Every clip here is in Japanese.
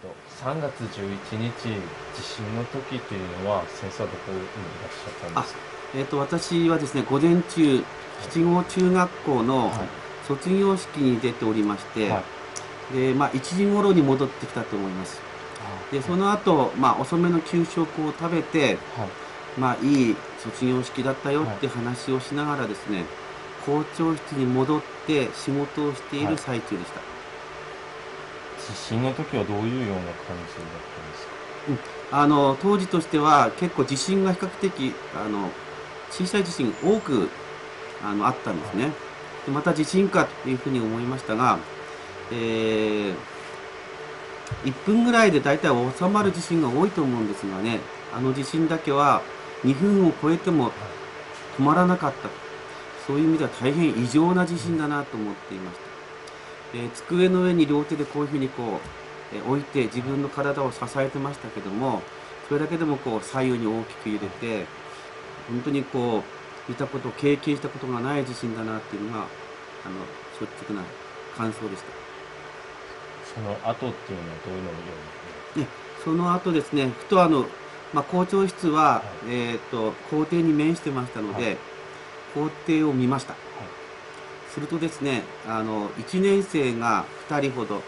3月11日、地震の時というのは、先生はどこにいらっしゃったんですか？私はですね、午前中、七郷中学校のはい。卒業式に出ておりまして、はい。で、1時頃に戻ってきたと思います。で、その後、遅めの給食を食べて、はい。いい卒業式だったよっはい。て話をしながらですね、校長室に戻って仕事をしていはい。る最中でした。地震の時はどういうような感じだったんですか？当時としては結構地震が比較的、小さい地震多くあったんですね。でまた地震かというふうに思いましたが、1分ぐらいで大体収まる地震が多いと思うんですがね、あの地震だけは2分を超えても止まらなかった。そういう意味では大変異常な地震だなと思っていました。机の上に両手でこういうふうに置いて自分の体を支えてましたけども、それだけでも左右に大きく揺れて、本当に見たこと、経験したことがない地震だなっていうのが、率直な感想でした。その後っていうのはどういうのをよね、その後ですね、ふと校長室は、校庭に面してましたので、校庭を見ました。するとですね、1年生が2人ほど、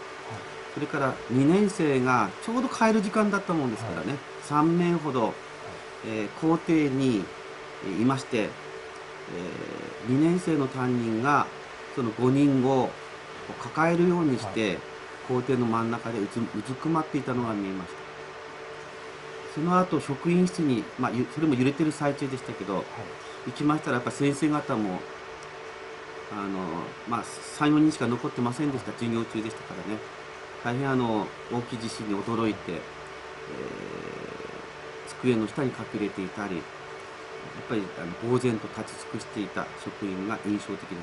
それから2年生がちょうど帰る時間だったもんですからね、3名ほど、校庭にいまして、2年生の担任がその5人を抱えるようにして、校庭の真ん中でうずくまっていたのが見えました。その後職員室に、それも揺れてる最中でしたけど、行きましたらやっぱ先生方も3、4人しか残ってませんでした。授業中でしたからね。大変大きい地震に驚いて、机の下に隠れていたり、やっぱり呆然と立ち尽くしていた職員が印象的でし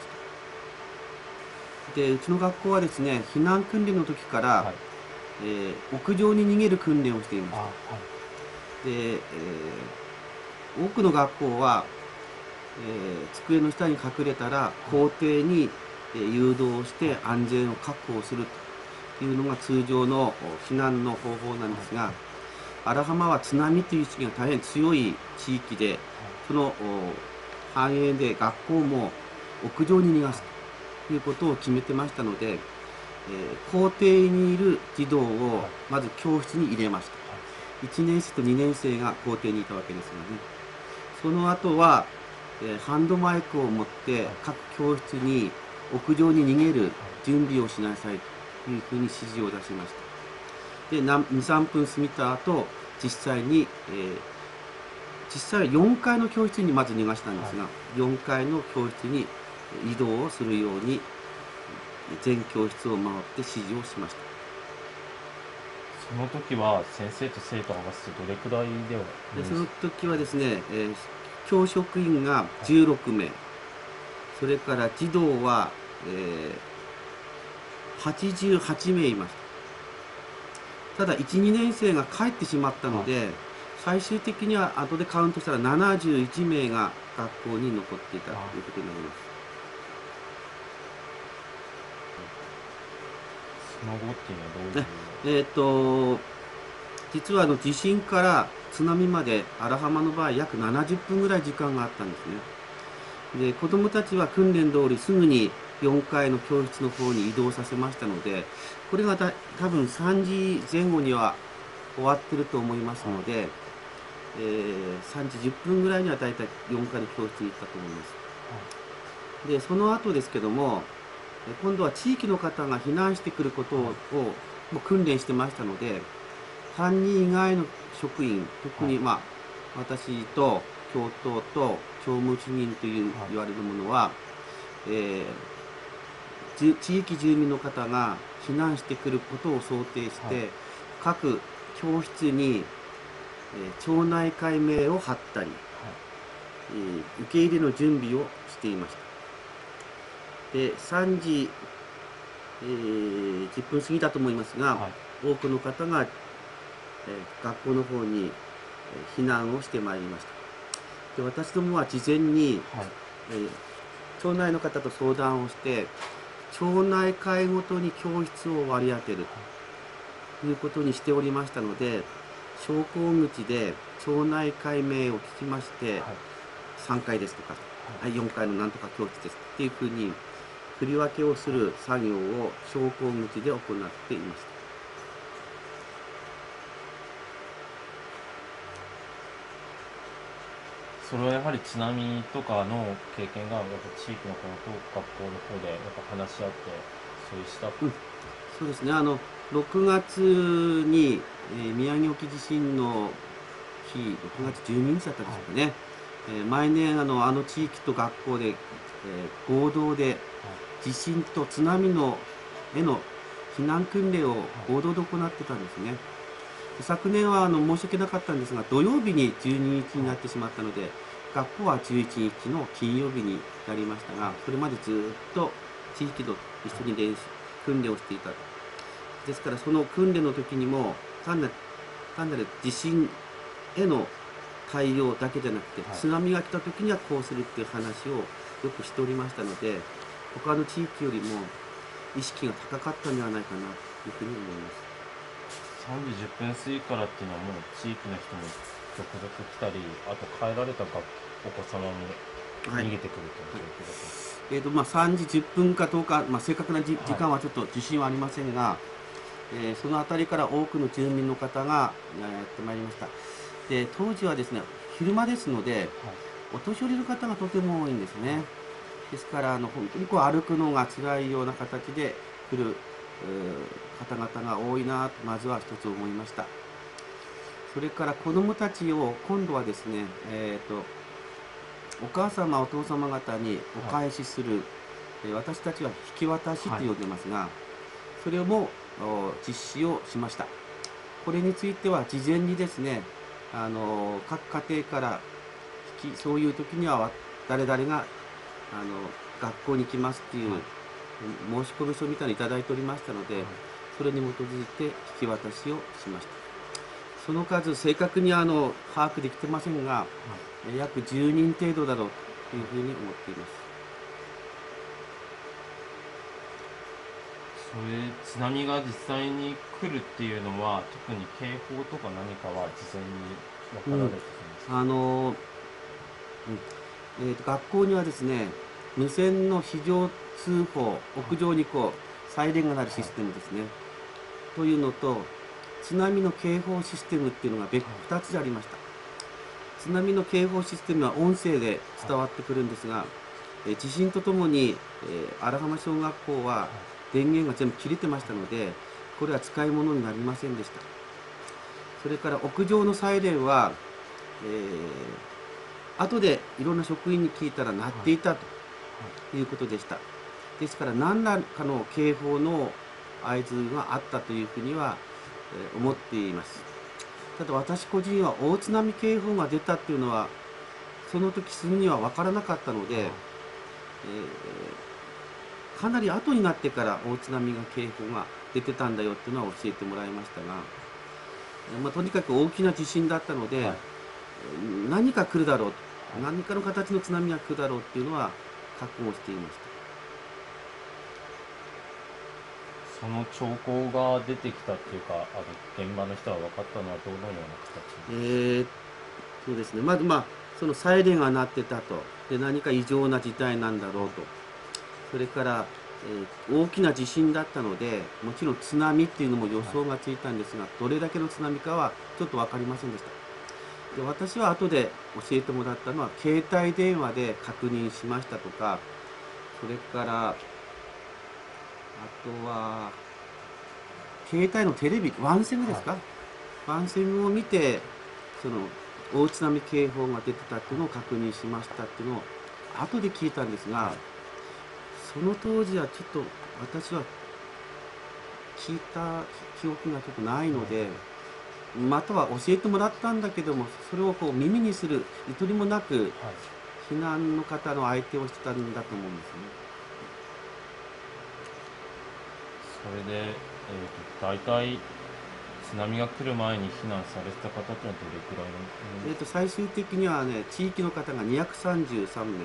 た。で、うちの学校はですね、避難訓練の時から、屋上に逃げる訓練をしていました。で、多くの学校は、机の下に隠れたら校庭に誘導して安全を確保するというのが通常の避難の方法なんですが、荒浜は津波という意識が大変強い地域で、その繁栄で学校も屋上に逃がすということを決めてましたので、校庭にいる児童をまず教室に入れました。1年生と2年生が校庭にいたわけですがね。その後はハンドマイクを持って各教室に屋上に逃げる準備をしなさいというふうに指示を出しました。で、2、3分過ぎた後、実際は4階の教室にまず逃がしたんですが、4階の教室に移動をするように全教室を回って指示をしました。その時は先生と生徒を合わせてどれくらいではその時はですね、教職員が16名、それから児童は、88名いました。ただ、1、2年生が帰ってしまったので、最終的には後でカウントしたら71名が学校に残っていたということになります。その後っていうのはどういう？実は地震から津波まで荒浜の場合約70分ぐらい時間があったんですね。で、子どもたちは訓練通りすぐに4階の教室の方に移動させましたので、これが多分3時前後には終わってると思いますので、3時10分ぐらいにはだいたい4階の教室に行ったと思います。で、その後ですけども、今度は地域の方が避難してくることをもう訓練してましたので、担任以外の職員、特に私と教頭と教務主任という言われるものは、地域住民の方が避難してくることを想定して、各教室に、町内会名を貼ったり、受け入れの準備をしていました。で、3時、10分過ぎたと思いますが、多くの方が、学校の方に避難をしてまいりました。で、私どもは事前に、町内の方と相談をして、町内会ごとに教室を割り当てる。いうことにしておりましたので、昇降口で町内会名を聞きまして、3階ですとか、4階のなんとか教室ですっていうふうに振り分けをする作業を昇降口で行っていました。それはやはり津波とかの経験がやっぱ地域の方と学校の方でやっぱ話し合ってそういうした、そうですね、6月に、宮城沖地震の日、6月12日だったでしょうかね、毎年あの地域と学校で、合同で地震と津波のへの避難訓練を合同で行ってたんですね。昨年は申し訳なかったんですが、土曜日に12日になってしまったので、学校は11日の金曜日になりましたが、それまでずっと地域と一緒に訓練をしていた。ですから、その訓練の時にも、単なる地震への対応だけじゃなくて、津波が来た時にはこうするっていう話をよくしておりましたので、他の地域よりも意識が高かったんではないかなというふうに思います。3時10分過ぎからっていうのはもう地域の人も続々来たり、あと帰られたお子様も逃げてくるという状況ですね。3時10分かどうか、正確な時間はちょっと自信はありませんが、その辺りから多くの住民の方がやってまいりました。で、当時はですね、昼間ですので、お年寄りの方がとても多いんですね。ですから、本当に歩くのが辛いような形で来る方々が多いなと、まずは一つ思いました。それから子どもたちを今度はですね、お母様、お父様方にお返しする、私たちは引き渡しと呼んでますが、それも実施をしました。これについては事前にですね、各家庭からそういう時には誰々が学校に行きますっていう申し込み書みたいにいただいておりましたので、それに基づいて引き渡しをしました。その数、正確に把握できてませんが、約10人程度だろうというふうに思っています。それ、津波が実際に来るっていうのは、特に警報とか何かは事前に分かられてたんですか？学校にはですね、無線の非常通報、屋上にサイレンが鳴るシステムですね。というのと、津波の警報システムっていうのが2つありました。津波の警報システムは音声で伝わってくるんですが、地震とともに、荒浜小学校は電源が全部切れてましたので、これは使い物になりませんでした。それから屋上のサイレンは、後でいろんな職員に聞いたら鳴っていたということでした。ですから何らかの警報の合図があったというふうには思っています。ただ私個人は大津波警報が出たっていうのはその時すぐには分からなかったので、かなり後になってから大津波が警報が出てたんだよっていうのは教えてもらいましたが、とにかく大きな地震だったので、何か来るだろうと、何かの形の津波が来るだろうっていうのは覚悟していました。その兆候が出てきたっていうか、現場の人は分かったのはどのような形？そうですね、まずそのサイレンが鳴ってたと、で何か異常な事態なんだろうと、それから、大きな地震だったので、もちろん津波っていうのも予想がついたんですが、どれだけの津波かはちょっと分かりませんでした。で私は後で教えてもらったのは、携帯電話で確認しましたとか、それからあとは携帯のテレビ、ワンセグですか、ワンセグを見てその大津波警報が出てたっていうのを確認しましたっていうのを後で聞いたんですが、その当時はちょっと私は聞いた記憶がちょっとないので、または教えてもらったんだけども、それを耳にするゆとりもなく、避難の方の相手をしてたんだと思うんですね。それで、大体津波が来る前に避難されてた方っていうのはどれくらいの？最終的にはね、地域の方が233名、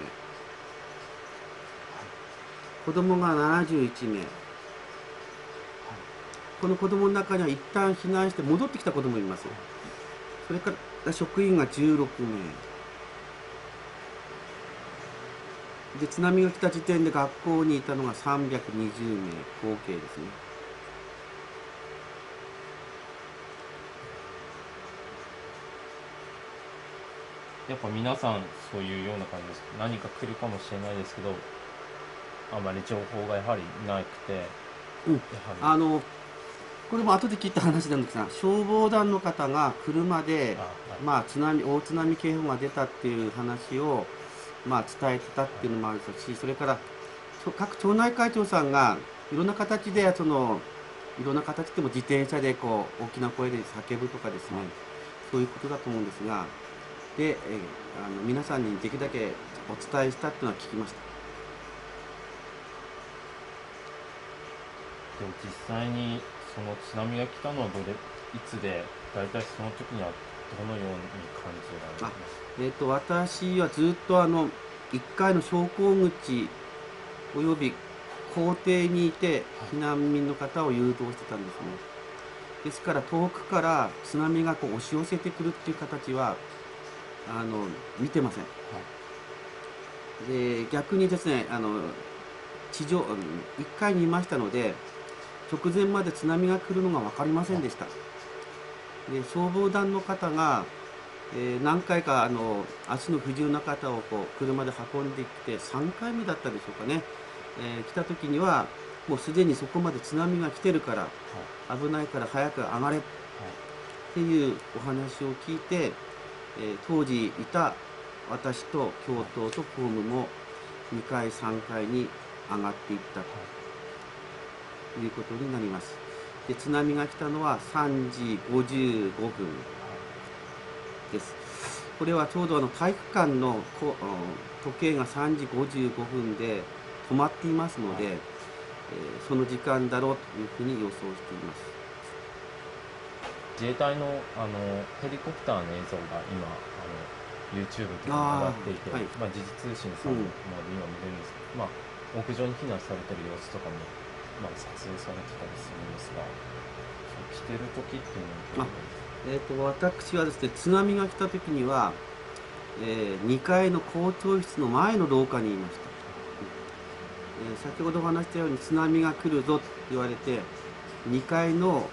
子供が71名、この子供の中には一旦避難して戻ってきた子供もいます。それから職員が16名で、津波が来た時点で学校にいたのが320名合計ですね。やっぱ皆さんそういうような感じです。何か来るかもしれないですけど、あまり情報がやはりなくて、やはりこれも後で聞いた話なんですが、消防団の方が車で、大津波警報が出たっていう話を、伝えてたっていうのもあるし、それから各町内会長さんがいろんな形でいろんな形でも自転車でこう大きな声で叫ぶとかですね、そういうことだと思うんですが、で、皆さんにできるだけお伝えしたっていうのは聞きました。でも実際にその津波が来たのはいつで、大体その時にはどのように感じられますか？私はずっと1階の昇降口および校庭にいて避難民の方を誘導してたんですね。ですから遠くから津波がこう押し寄せてくるっていう形は見てません。で、逆にですね、地上1階にいましたので、直前まで津波が来るのが分かりませんでした。で、消防団の方が、何回か足の不自由な方をこう車で運んできて、3回目だったでしょうかね、来た時にはもうすでにそこまで津波が来てるから、危ないから早く上がれっていうお話を聞いて、当時いた私と教頭と公務も2階3階に上がっていったということになります。で、津波が来たのは3時55分です。これはちょうど体育館の時計が3時55分で止まっていますので、その時間だろうというふうに予想しています。自衛隊のヘリコプターの映像が今YouTube とかに上がっていて、時事通信さんの方で今見れるんですけど、屋上に避難されてる様子とかも、撮影されてたりするんですが、来てる時っていうのは私はですね、津波が来た時には、2階の校長室の前の廊下にいました。先ほどお話したように津波が来るぞと言われて、2階の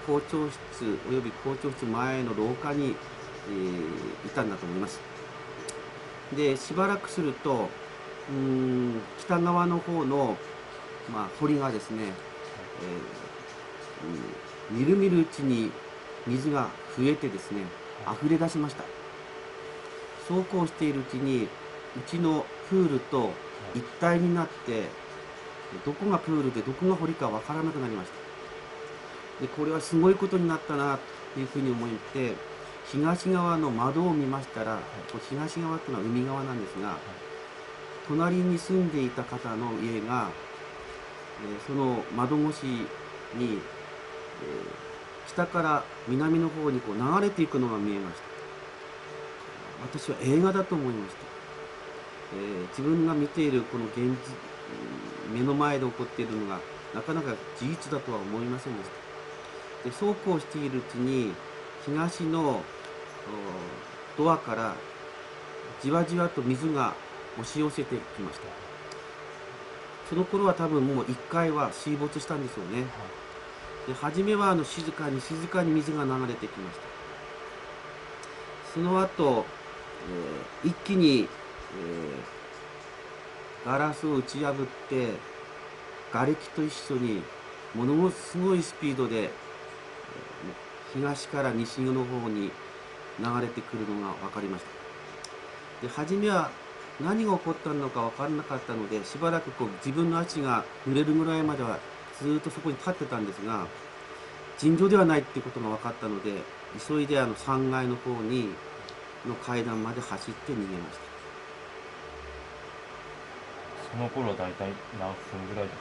校長室および校長室前の廊下に、いたんだと思います。で、しばらくすると北側の方の、堀がですね、みるみるうちに水が増えてですね、溢れ出しました。そうこうしているうちにうちのプールと一体になって、どこがプールでどこが堀か分からなくなりました。で、これはすごいことになったなというふうに思って、東側の窓を見ましたら、東側というのは海側なんですが、隣に住んでいた方の家が、その窓越しに、北から南の方にこう流れていくのが見えました。私は映画だと思いました。自分が見ているこの目の前で起こっているのがなかなか事実だとは思いませんでした。で、そうこうしているうちに東のドアからじわじわと水が押し寄せてきました。その頃は多分もう1階は水没したんでしょうね。で、初めは静かに水が流れてきました。その後、一気に、ガラスを打ち破って瓦礫と一緒にものすごいスピードで、東から西の方に流れてくるのが分かりました。で、初めは何が起こったのか分からなかったので、しばらくこう自分の足が濡れるぐらいまではずっとそこに立ってたんですが、尋常ではないっていうことが分かったので、急いで3階の方の階段まで走って逃げました。その頃は大体何分ぐらいだと？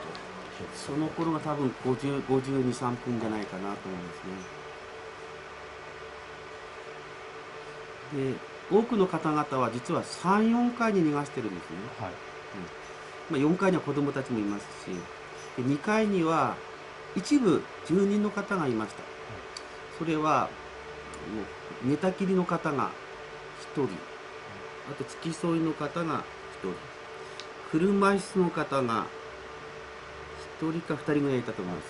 その頃が多分52、3分じゃないかなと思いますね。で、多くの方々は実は3、4階に逃がしてるんですね。4階には子供たちもいますし、で2階には一部住人の方がいました。それは寝たきりの方が1人、あと付き添いの方が1人、車椅子の方が1人か2人ぐらいいたと思います。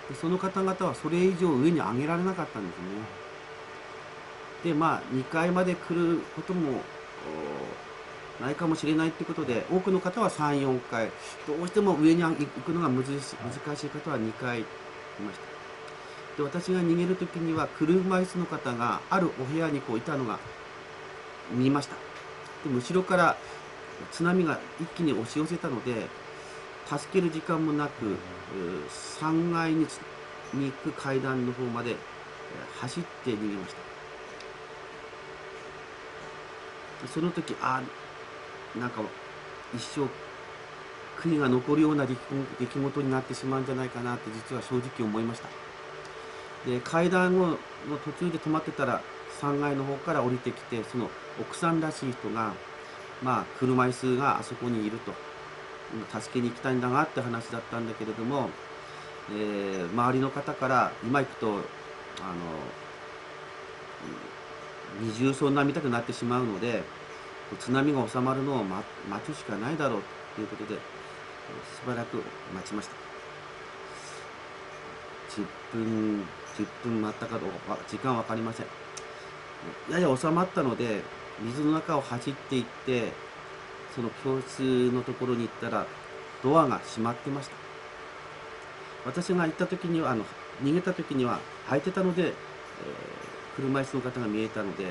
でその方々はそれ以上上に上げられなかったんですね。でまあ2階まで来ることもないかもしれないということで、多くの方は3、4階、どうしても上に行くのが難しい方は2階いました。で私が逃げる時には車椅子の方があるお部屋にこういたのが見えました。で後ろから津波が一気に押し寄せたので、助ける時間もなく3階に行く階段の方まで走って逃げました。その時なんか一生悔いが残るような出来事になってしまうんじゃないかなって実は正直思いました。で階段の途中で止まってたら3階の方から降りてきて、その奥さんらしい人が車椅子があそこにいると、助けに行きたいんだなって話だったんだけれども、周りの方から今行くと二重奏になりたくなってしまうので、津波が収まるのを待つしかないだろうということで、しばらく待ちました。10分待ったかどうか時間は分かりません。やや収まったので水の中を走っていって、その教室のところに行ったらドアが閉まってました。私が行った時には逃げた時には開いてたので、車椅子の方が見えたので、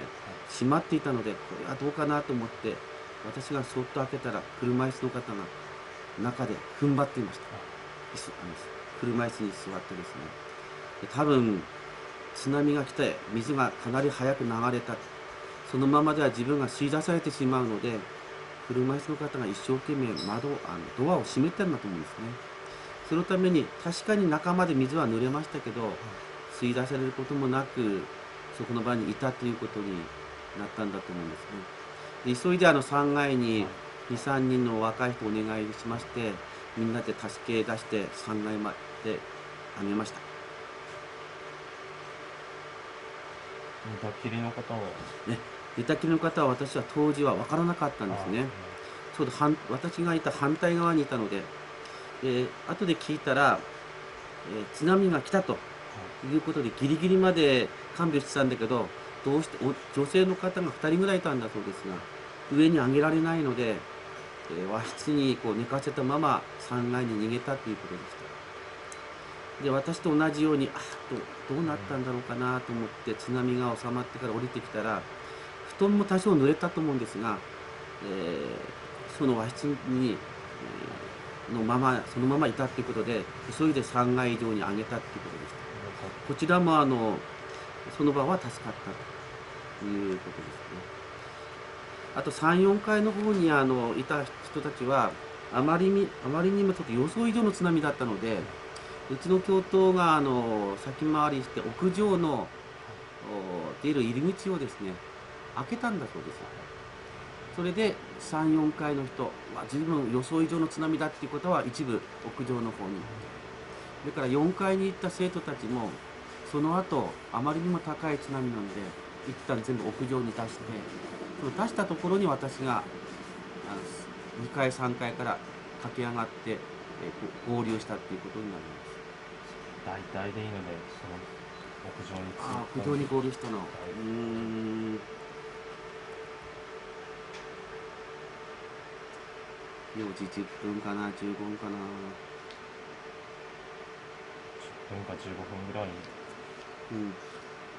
閉まっていたのでこれはどうかなと思って私がそっと開けたら車椅子の方が中で踏ん張っていました。車椅子に座ってですね、多分津波が来て水がかなり早く流れた、そのままでは自分が吸い出されてしまうので、車椅子の方が一生懸命ドアを閉めてるんだと思うんですね。そのために確かに中まで水は濡れましたけど、吸い出されることもなくそこの場にいたということになったんだと思うんですね。で急いで3階に2、3人の若い人をお願いしまして、みんなで助け出して3階まで上げました。寝たきりの方は寝たきりの方は私は当時は分からなかったんですね。ちょうど私がいた反対側にいたので、後で聞いたら、津波が来たということでギリギリまで看病してたんだけど、どうして女性の方が2人ぐらいいたんだそうですが、上に上げられないので、和室に寝かせたまま3階に逃げたということでした。で私と同じようにどうなったんだろうかなと思って、津波が収まってから降りてきたら布団も多少濡れたと思うんですが、その和室に、そのままいたということで、急いで3階以上に上げたということでした。こちらもその場は助かったということですね。あと3、4階の方にいた人たちはあまりにもちょっと予想以上の津波だったので、うちの教頭が先回りして屋上の出る入り口をですね開けたんだそうです。それで3、4階の人は随分予想以上の津波だっていうことは一部屋上の方に、それから4階に行った生徒たちもその後あまりにも高い津波なので一旦全部屋上に出して、その出したところに私が2階3階から駆け上がって合流したっていうことになります。大体でいいのでその屋上に屋上に合流したの4時10分かな15分かな、10分か15分ぐらい。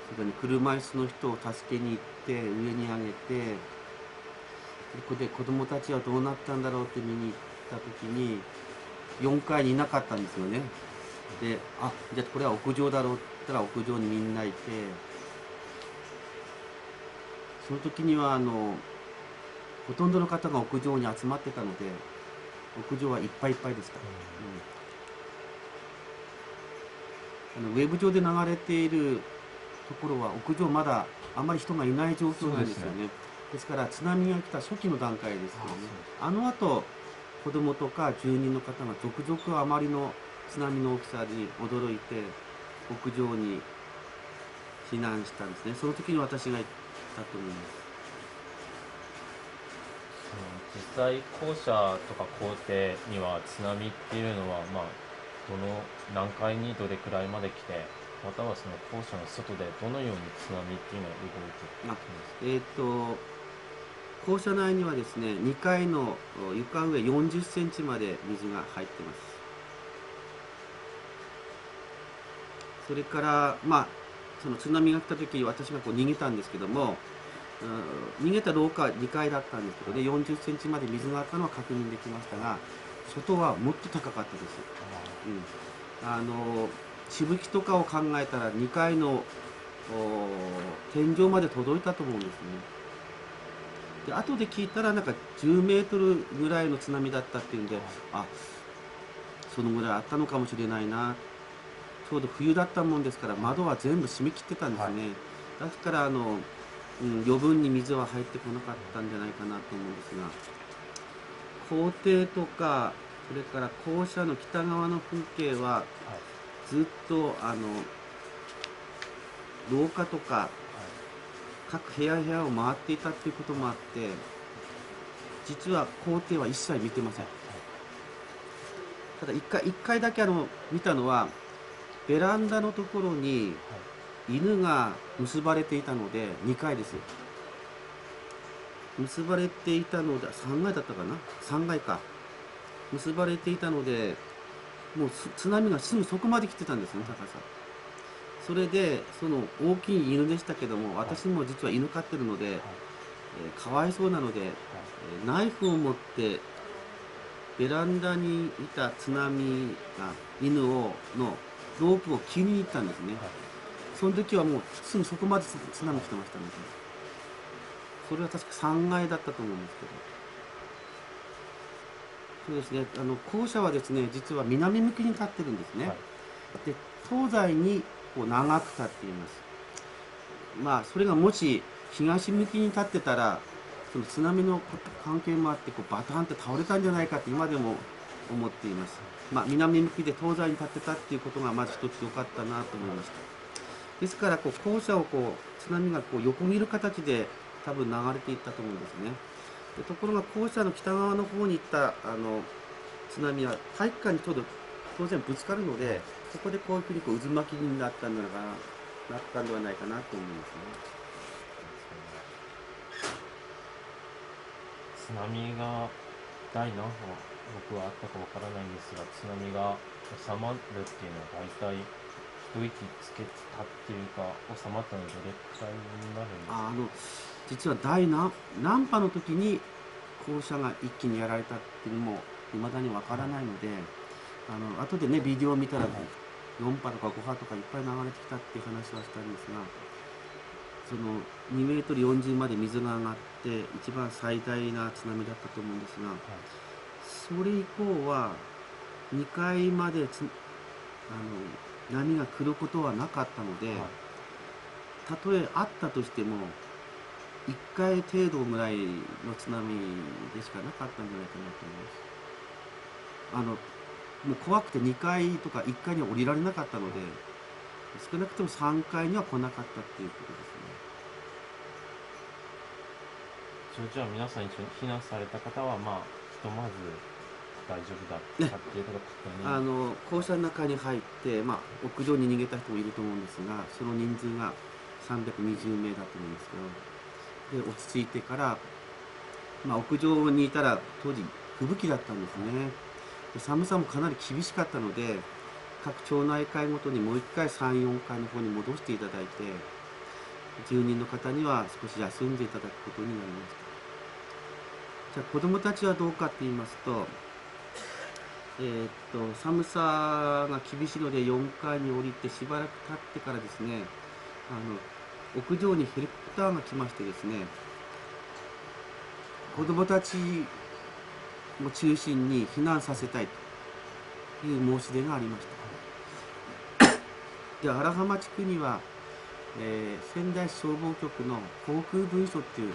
そこに車椅子の人を助けに行って上に上げて、ここで子供たちはどうなったんだろうって見に行った時に4階にいなかったんですよね。でじゃあこれは屋上だろうって言ったら屋上にみんないて、その時にはほとんどの方が屋上に集まってたので屋上はいっぱいいっぱいでした。ウェブ上で流れているところは屋上まだあまり人がいない状況なんですよね。ですから津波が来た初期の段階ですよね。あの後子供とか住人の方が続々あまりの津波の大きさに驚いて屋上に避難したんですね。その時に私が行ったと思います。実際校舎とか校庭には津波っていうのは、どの何階にどれくらいまで来て、またはその校舎の外でどのように津波っていうのは動いているんですか？校舎内にはですね、2階の床上40センチまで水が入ってます。それから、その津波が来た時、私がこう逃げたんですけども、逃げた廊下は2階だったんですけどね、40センチまで水があったのは確認できましたが、外はもっと高かったです。しぶきとかを考えたら2階の天井まで届いたと思うんですね。で後で聞いたらなんか10メートルぐらいの津波だったっていうんで、そのぐらいあったのかもしれないな。ちょうど冬だったもんですから窓は全部閉め切ってたんですね。だから余分に水は入ってこなかったんじゃないかなと思うんですが、校庭とかそれから校舎の北側の風景はずっと廊下とか各部屋部屋を回っていたっていうこともあって、実は校庭は一切見てません。ただ一回だけ見たのは、ベランダのところに犬が結ばれていたので、2階です。結ばれていたので、3階だったかな、3階か。結ばれていたので、もう津波がすぐそこまで来てたんですね、高さ。それで、その大きい犬でしたけども、私も実は犬飼ってるので、かわいそうなので、ナイフを持ってベランダにいた津波が犬のロープを切りに行ったんですね。その時はもうすぐそこまで津波来てましたので、それは確か3階だったと思うんですけど、そうですね、校舎はですね、実は南向きに立ってるんですね。で、東西にこう長く立っています。それがもし東向きに立ってたら、その津波の関係もあってこうバタンって倒れたんじゃないかって今でも思っています。南向きで東西に立ってたっていうことがまず一つ良かったなと思いました。ですから校舎を津波が横切る形で多分流れていったと思うんですね。でところが校舎の北側の方に行った津波は体育館にちょうど当然ぶつかるので、そこでこういうふうに渦巻きになったんではないかなと思いますね。津波が第何波僕はあったかわからないんですが、津波が収まるっていうのは大体一息つけたっていうか、収まったのどれくらいになるんですか？実は第何波の時に校舎が一気にやられたっていうのも未だにわからないので、後でねビデオを見たら4波とか5波とかいっぱい流れてきたっていう話はしたんですが、その2メートル40まで水が上がって一番最大な津波だったと思うんですが、それ以降は2階まで波が来ることはなかったので、たとえあったとしても1回程度ぐらいの津波でしかなかったんじゃないかなと思います。もう怖くて2階とか1階には降りられなかったので、少なくとも3階には来なかったっていうことですね。じゃあ皆さん一緒に避難された方はひとまず大丈夫だったっていうことが確認、校舎の中に入って、屋上に逃げた人もいると思うんですが、その人数が320名だと思うんですけど、で落ち着いてから、屋上にいたら当時吹雪だったんですね。で寒さもかなり厳しかったので、各町内会ごとにもう1回3、4階の方に戻していただいて、住人の方には少し休んでいただくことになりました。じゃあ子どもたちはどうかって言いますと、寒さが厳しいので4階に降りてしばらく経ってからですね、屋上にヘリコプターが来ましてですね、子どもたちを中心に避難させたいという申し出がありました。で、荒浜地区には、仙台市消防局の航空分署っていう、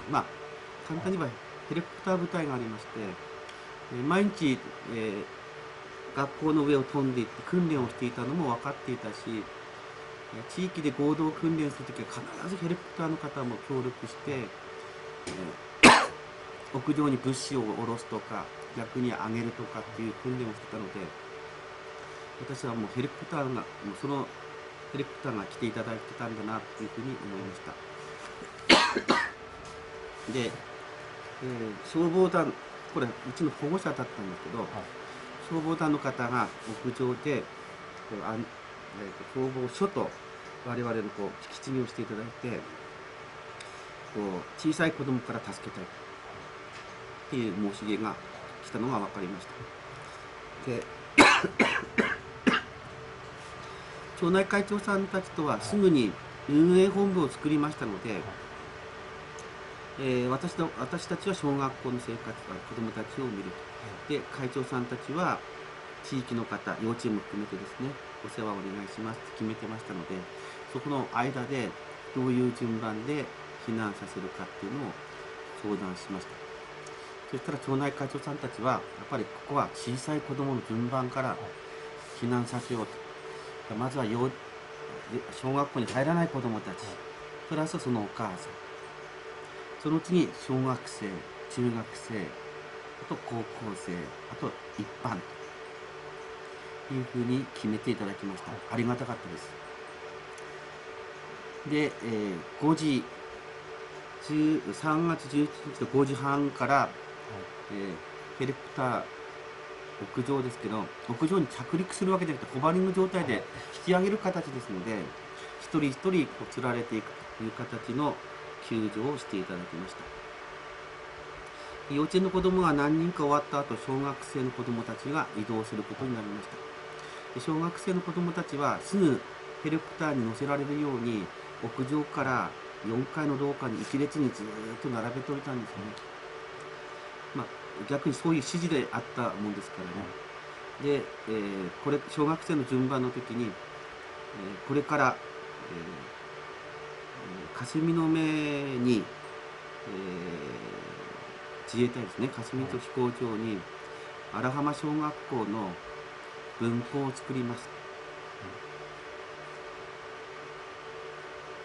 簡単に言えばヘリコプター部隊がありまして、毎日、学校の上を飛んでいって訓練をしていたのも分かっていたし、地域で合同訓練するときは必ずヘリコプターの方も協力して、屋上に物資を下ろすとか逆に上げるとかっていう訓練をしてたので、私はもうヘリコプターがもうそのヘリコプターが来ていただいてたんだなというふうに思いました。で、消防団、これうちの保護者だったんだけど、消防団の方が屋上で消防署と我々のこう引き継ぎをしていただいて、こう小さい子供から助けたいっていう申し入れが来たのが分かりました。で町内会長さんたちとはすぐに運営本部を作りましたので、私たちは小学校の生活子どもたちを見ると。で会長さんたちは地域の方、幼稚園も含めてですね、お世話をお願いしますと決めてましたので、そこの間でどういう順番で避難させるかっていうのを相談しました。そしたら町内会長さんたちはやっぱりここは小さい子どもの順番から避難させようと。まずは小学校に入らない子どもたち、プラスそのお母さん、その次小学生、中学生、あと高校生、あと一般というふうに決めていただきました。ありがたかったです。で、3月11日の5時半から、ヘリコプター屋上ですけど、屋上に着陸するわけでなくてホバリング状態で引き上げる形ですので、一人一人こう釣られていくという形の救助をしていただきました。幼稚園の子どもが何人か終わった後、小学生の子どもたちが移動することになりました。で小学生の子どもたちはすぐヘリコプターに乗せられるように屋上から4階の廊下に一列にずっと並べておいたんですよね。逆にそういう指示であったもんですからね。で、これ小学生の順番の時に、これから、霞の目に、自衛隊ですね、霞と飛行場に荒浜小学校の分校を作ります。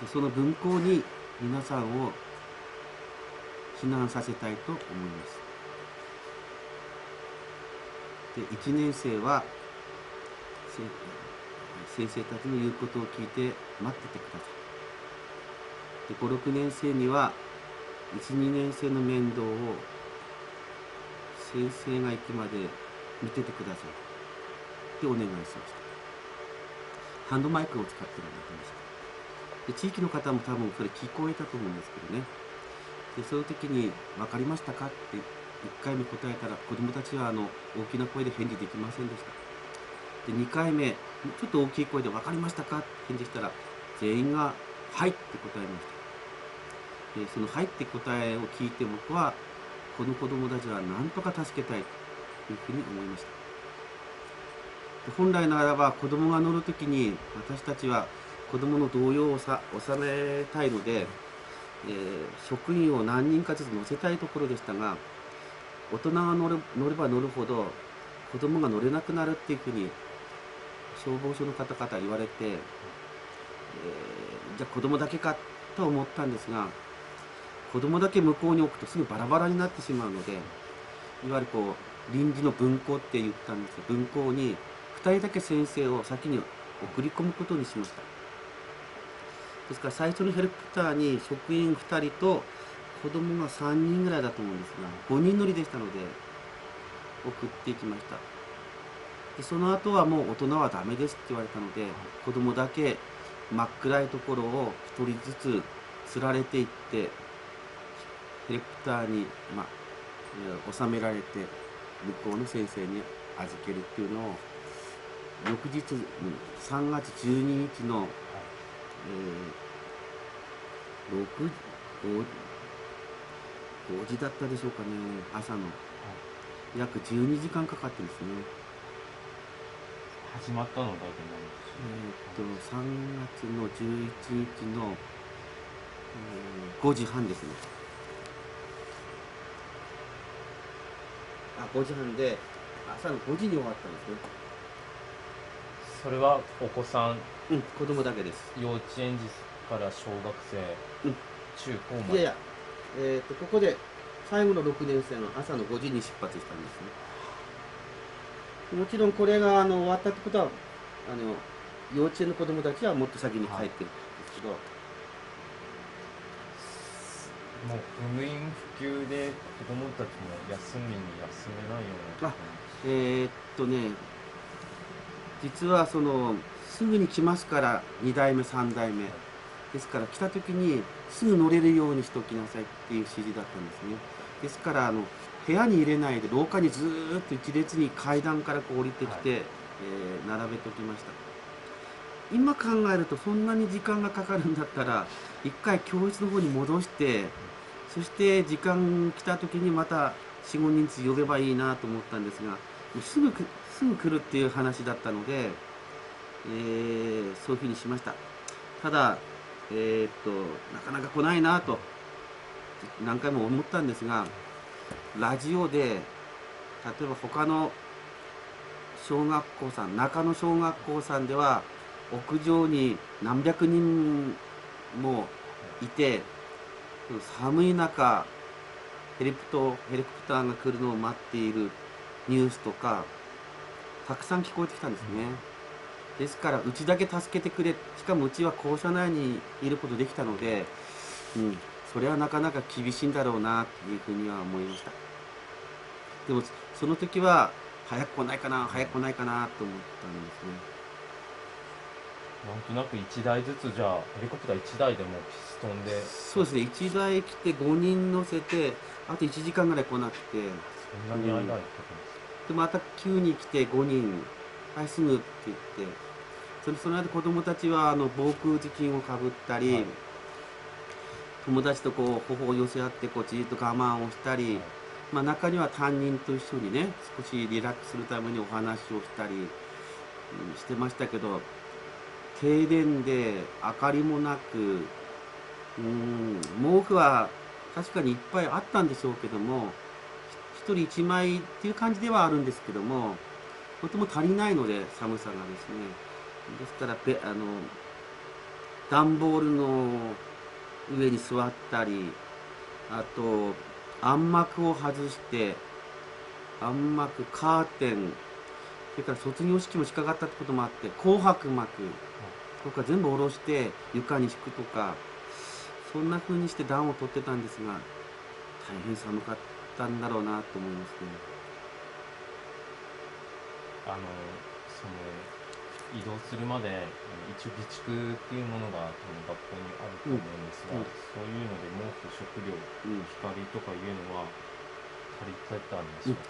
でその分校に皆さんを避難させたいと思います。で1年生は先生たちの言うことを聞いて待っててください。で5、6年生には1、2年生の面倒を先生が行くまで見ててくださいってお願いしました。ハンドマイクを使ってもらってました。で地域の方も多分それ聞こえたと思うんですけどね。でその時に「分かりましたか?」って1回目答えたら子どもたちは大きな声で返事できませんでした。で2回目ちょっと大きい声で「分かりましたか?」って返事したら全員が「はい」って答えました。でその「はい」って答えを聞いて僕はこの子どもたちは何とか助けたいというふうに思いました。で本来ならば子どもが乗る時に私たちは子どもの動揺を収めたいので、職員を何人かずつ乗せたいところでしたが、大人が乗れば乗るほど子どもが乗れなくなるっていうふうに消防署の方々言われて、じゃあ子どもだけかと思ったんですが、子どもだけ向こうに置くとすぐバラバラになってしまうので、いわゆるこう臨時の分校って言ったんですが、分校に2人だけ先生を先に送り込むことにしました。ですから最初のヘリコプターに職員2人と子どもが3人ぐらいだと思うんですが、5人乗りでしたので送っていきました。でその後はもう大人はダメですって言われたので、子どもだけ真っ暗いところを1人ずつ釣られていってヘリコプターに、収められて向こうの先生に預けるっていうのを翌日3月12日の、5時だったでしょうかね、朝の約12時間かかってですね。始まったのだけなんです3月の11日の、5時半ですね。5時半で朝の5時に終わったんですね。それはお子さん、子供だけです。幼稚園児から小学生、中高まで。いやいや、ここで最後の6年生の朝の5時に出発したんですね。もちろんこれが終わったってことは幼稚園の子供たちはもっと先に帰ってるんですけど、もう不眠不休で子供たちも休みに休めないような。実はすぐに来ますから、2代目3代目、ですから来た時にすぐ乗れるようにしておきなさいっていう指示だったんですね。ですから部屋に入れないで廊下にずーっと一列に階段からこう降りてきて、並べておきました。今考えるとそんなに時間がかかるんだったら一回教室の方に戻して、そして時間来た時にまた4、5人ずつ呼べばいいなと思ったんですが、もうすぐ来るっていう話だったので、そういうふうにしました。ただなかなか来ないなと何回も思ったんですが、ラジオで例えば他の小学校さん、中野小学校さんでは屋上に何百人もいて、寒い中ヘリコプターが来るのを待っているニュースとかたくさん聞こえてきたんですね。ですからうちだけ助けてくれ、しかもうちは校舎内にいることできたので、それはなかなか厳しいんだろうなというふうには思いました。でもその時は早く来ないかなと思ったんですね。なんとなく1台ずつ、じゃあヘリコプター1台でもピストンで。そうですね、1台来て5人乗せて、あと1時間ぐらい来なくて、そんなに間空いてるんですか。でまた急に来て5人、はいすぐって言って、その間子供たちは防空時巾をかぶったり、友達とこう頬を寄せ合ってこうじっと我慢をしたり、中には担任と一緒にね少しリラックスするためにお話をしたり、してましたけど、停電で明かりもなく、毛布は確かにいっぱいあったんでしょうけども、1人1枚っていう感じではあるんですけども、とても足りないので、寒さがですね。ですから段ボールの上に座ったり、あと暗幕を外して、暗幕、カーテン、それから卒業式も近かったってこともあって紅白幕とか全部下ろして床に敷くとか、そんな風にして暖を取ってたんですが、大変寒かったんだろうなと思いますね。その移動するまで一応備蓄っていうものが学校にあると思うんですが、そういうので毛布、食料、光とかいうのは足りてたんでしょうか。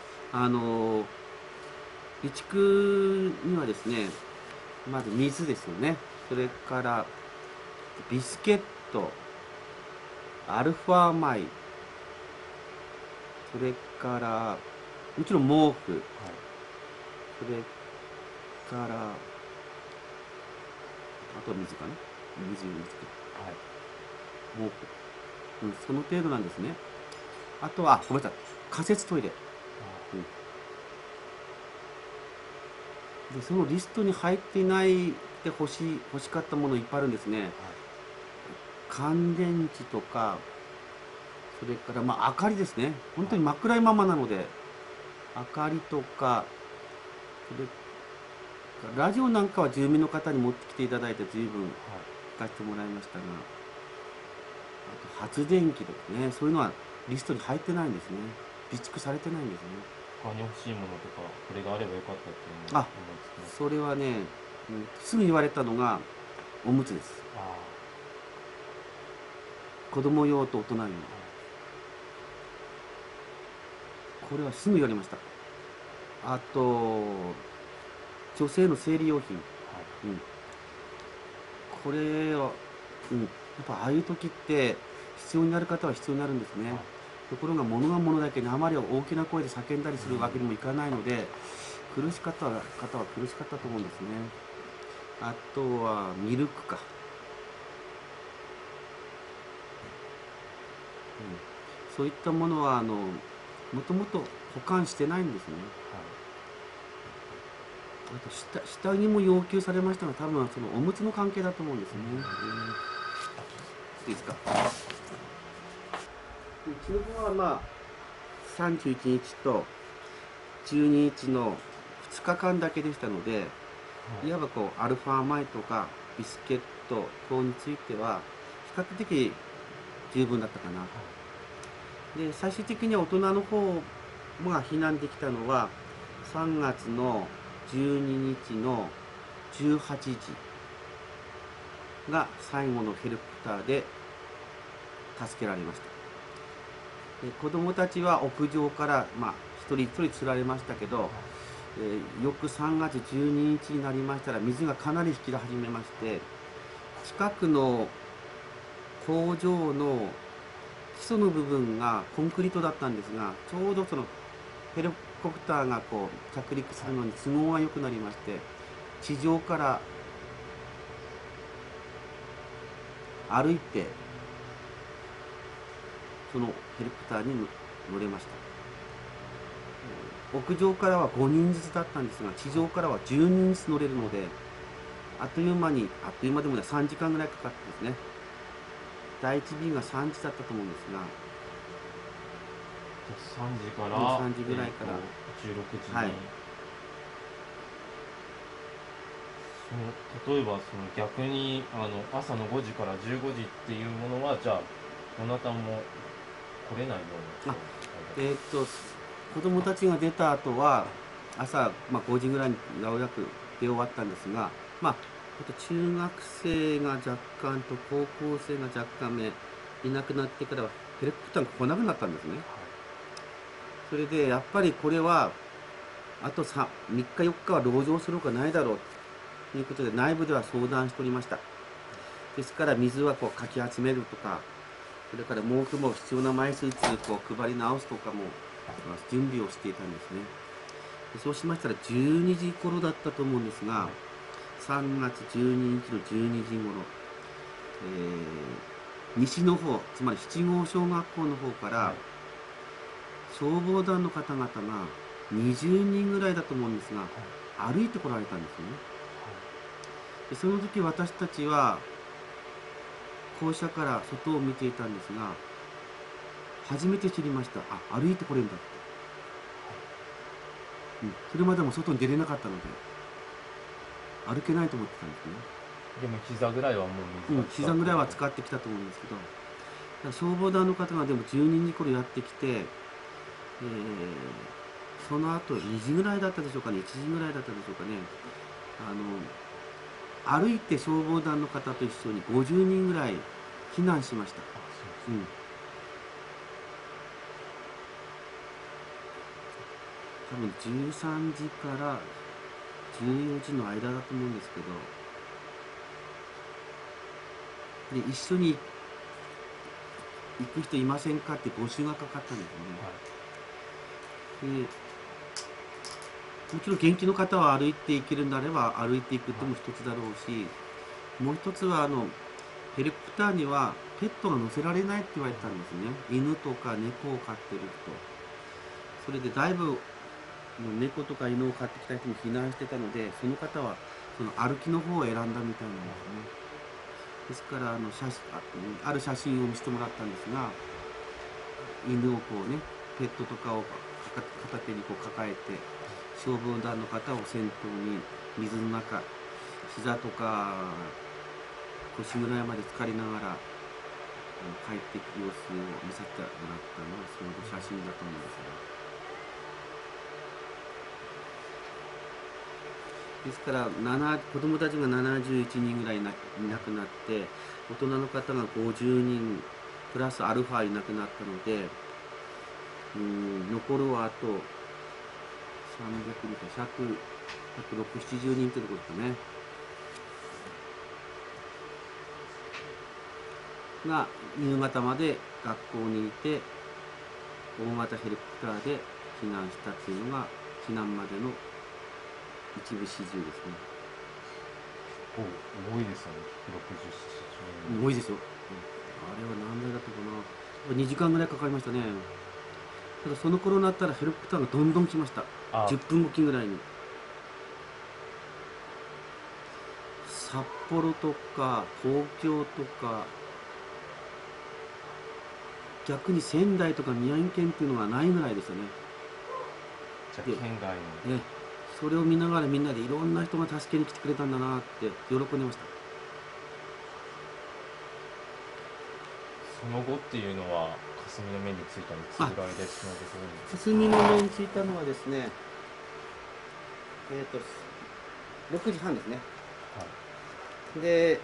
備蓄にはですね、まず水ですよね。それからビスケット、アルファ米、それからもちろん毛布、それからあとは水かな、水、毛布、その程度なんですね。あとはごめんなさい、仮設トイレ、でそのリストに入っていないで欲しかったものいっぱいあるんですね。乾電池とか、それから明かりですね。本当に真っ暗いままなので、明かりとか、それからラジオなんかは住民の方に持ってきていただいて随分聞かせてもらいましたが、あと発電機とかね、そういうのはリストに入ってないんですね。備蓄されてないんですね。他に欲しいものとか、これがあればよかったっていうのは思いつきます。それはね、すぐ言われたのがおむつです。子供用と大人用。これはすぐ言われました。あと女性の生理用品、これは、やっぱああいう時って必要になる方は必要になるんですね。ところが物が物だけにあまり大きな声で叫んだりするわけにもいかないので、苦しかった方は苦しかったと思うんですね。あとはミルクか、そういったものはもともと保管してないんですね。あと下着も要求されましたが、多分そのおむつの関係だと思うんですね。いいですか。うちの方はまあ31日と12日の2日間だけでしたので、いわばこうアルファ米とかビスケット等については比較的十分だったかな。で、最終的には大人の方が避難できたのは3月の12日の18時が最後のヘリコプターで助けられました。で、子供たちは屋上から一人一人釣られましたけど、翌3月12日になりましたら水がかなり引き始めまして、近くの工場の基礎の部分がコンクリートだったんですが、ちょうどそのヘリコプターがこう着陸するのに都合が良くなりまして、地上から歩いてそのヘリコプターに乗れました。屋上からは5人ずつだったんですが、地上からは10人ずつ乗れるので、あっという間でもね、3時間ぐらいかかってですね、第1便が3時だったと思うんですが、3時から3時ぐらいから16時に、はい、例えばその逆に朝の5時から15時っていうものは、じゃあどなたも来れないような。子供たちが出た後は朝、5時ぐらいにようやく出終わったんですが、中学生が若干と高校生が若干いなくなってからはヘリコプターが来なくなったんですね。それでやっぱりこれはあと3日4日は籠城するほかないだろうということで内部では相談しておりました。ですから水はこうかき集めるとか、それから毛布も必要な枚数こう配り直すとかも準備をしていたんですね。そうしましたら12時頃だったと思うんですが、3月12日の12時頃、西の方、つまり七郷小学校の方から消防団の方々が20人ぐらいだと思うんですが、歩いてこられたんですね。で、その時私たちは校舎から外を見ていたんですが、初めて知りました。歩いてこれるんだって。それまでも外に出れなかったので歩けないと思ってたんですね。でも膝ぐらいはもう水が膝ぐらいは使ってきたと思うんですけど、消防団の方がでも12時頃やってきて、その後2時ぐらいだったでしょうかね、1時ぐらいだったでしょうかね、歩いて消防団の方と一緒に50人ぐらい避難しました。多分13時から14時の間だと思うんですけど、で一緒に行く人いませんかって募集がかかったんですね。でもちろん元気の方は歩いていけるんであれば歩いていくっても一つだろうし、もう一つはヘリコプターにはペットが乗せられないって言われたんですね。犬とか猫を飼ってる人、それでだいぶ猫とか犬を飼ってきた人も避難してたので、その方はその歩きの方を選んだみたいなんですね。ですからある写真を見せてもらったんですが、犬をこうね、ペットとかを片手にこう抱えて、消防団の方を先頭に水の中、膝とか腰ぐらいまで浸かりながら帰っていく様子を見せてもらったのはその写真だと思うんですが。ですから子供たちが71人ぐらいいなくなって、大人の方が50人プラスアルファいなくなったので、残るはあと300人か160、70人ということですかね。が夕方まで学校にいて、大型ヘリコプターで避難したっていうのが避難までの一部始終ですね。多いですよね、67人。多いですよ。あれは何台だったかな。2時間ぐらいかかりましたね。ただその頃になったらヘリコプターがどんどん来ました。10分おきぐらいに。札幌とか東京とか、逆に仙台とか宮城県っていうのがないぐらいですよね。じゃあ県外の。ね、それを見ながらみんなでいろんな人が助けに来てくれたんだなって喜んでました。その後っていうのは霞の目についたのいつぐらいでその後そういうの。霞の目についたのはですね、6時半ですね。はい、で、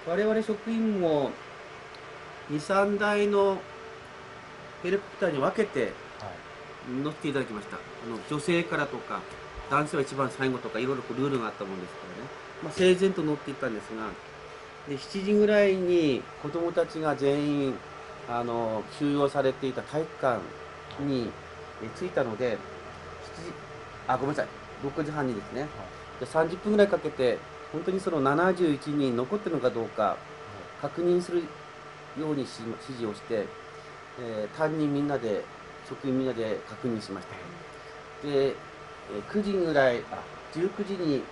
我々職員も2、3台のヘリコプターに分けて乗っていただきました。女性からとか、男性は一番最後とか、いろいろルールがあったもんですからね。まあ、整然と乗っていったんですが、で7時ぐらいに子供たちが全員収容されていた体育館に着いたので、ごめんなさい、6時半にですね、で30分ぐらいかけて、本当にその71人残ってるのかどうか確認するように指示をして、担任みんなで、職員みんなで確認しました。で、9時ぐらい、19時に、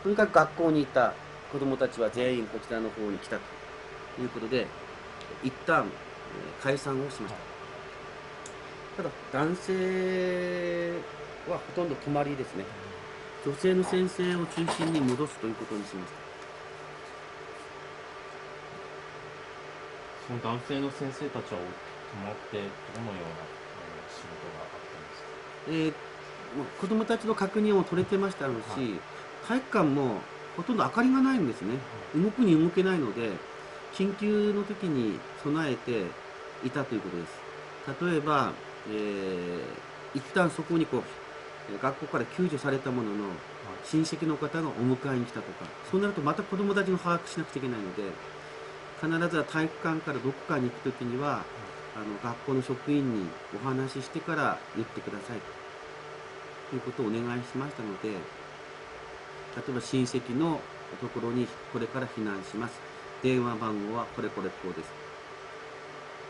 とにかく学校にいた子どもたちは全員こちらの方に来たということで、一旦解散をしました。ただ、男性はほとんど泊まりですね。女性の先生を中心に戻すということにしました。その男性の先生たちは泊まってどのような仕事があったんですか？子どもたちの確認も取れてましたし、体育館もほとんど明かりがないんですね。動くに動けないので、緊急の時に備えていたということです。例えば、一旦そこに学校から救助されたものの、親戚の方がお迎えに来たとか、そうなるとまた子どもたちの把握しなくちゃいけないので、必ずは体育館からどこかに行くときには、学校の職員にお話ししてから言ってくださいということをお願いしましたので、例えば親戚のところにこれから避難します。電話番号はこれこれこうです。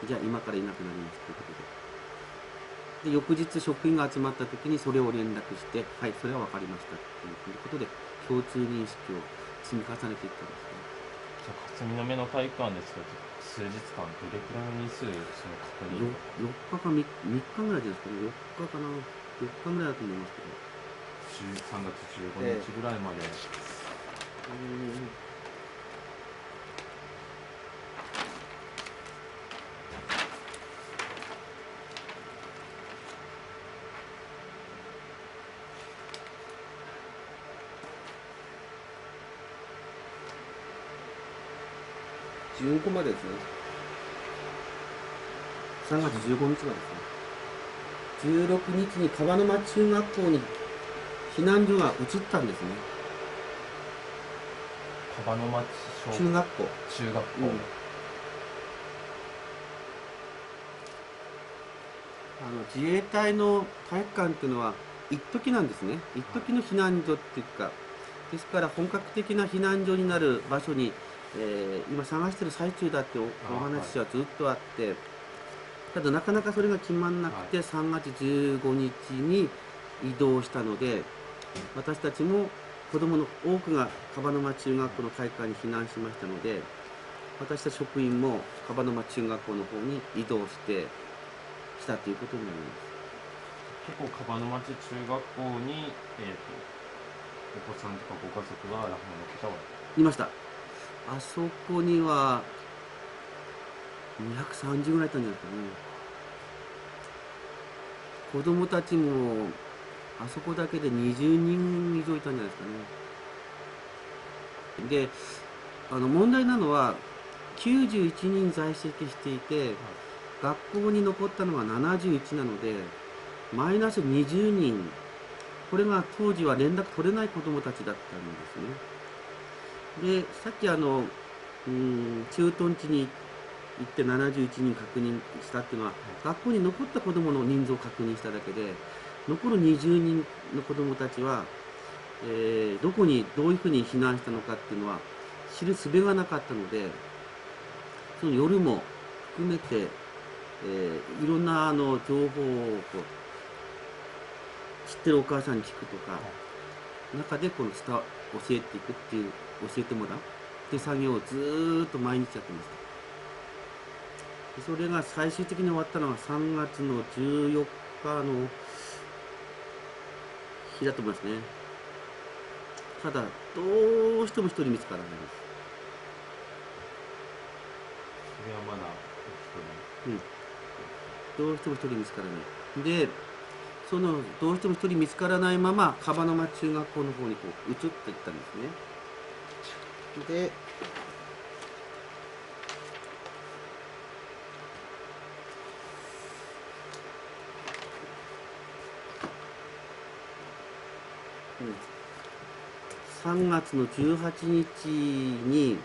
じゃあ今からいなくなりますということで。で、翌日職員が集まったときにそれを連絡して、はい、それは分かりましたということで、共通認識を積み重ねていったんですね。じゃあ霞の目の体育館ですけど、数日間どれくらいの日数その確認4日か3日ぐらいですかね。4日かな、4日ぐらいだと思いますけど、3月15日ぐらいまで、15までですね。3月15日までですね。16日に川沼中学校に避難所が移ったんですね。川の町中学校。中学校、自衛隊の体育館っていうのは一時なんですね。一時の避難所っていうか、ですから本格的な避難所になる場所に、今探してる最中だってお話はずっとあって、ただなかなかそれが決まんなくて、3月15日に移動したので、私たちも子どもの多くが樺沼中学校の体育館に避難しましたので、私たち職員も樺沼中学校の方に移動してきたということになります。結構樺沼町中学校に、お子さんとかご家族がラフの方はいました。あそこには230ぐらいいたんじゃないですかね。子供たちもあそこだけで20人以上いたんじゃないですかね。で、問題なのは91人在籍していて、学校に残ったのが71なので、マイナス20人、これが当時は連絡取れない子どもたちだったんですね。で、さっき駐屯地に行って71人確認したっていうのは、学校に残った子どもの人数を確認しただけで、残る20人の子どもたちは、どこにどういうふうに避難したのかっていうのは知る術がなかったので、その夜も含めて、いろんな情報を知ってるお母さんに聞くとか、中でこの教えていくっていう、教えてもらうっていう作業をずーっと毎日やってました。それが最終的に終わったのは3月の14日の日だと思いますね。ただどうしても一人見つからないです。それはまだうん、どうしても一人見つからないで、そのどうしても一人見つからないまま樺沼中学校の方にこう移っていったんですね。で3月の18日に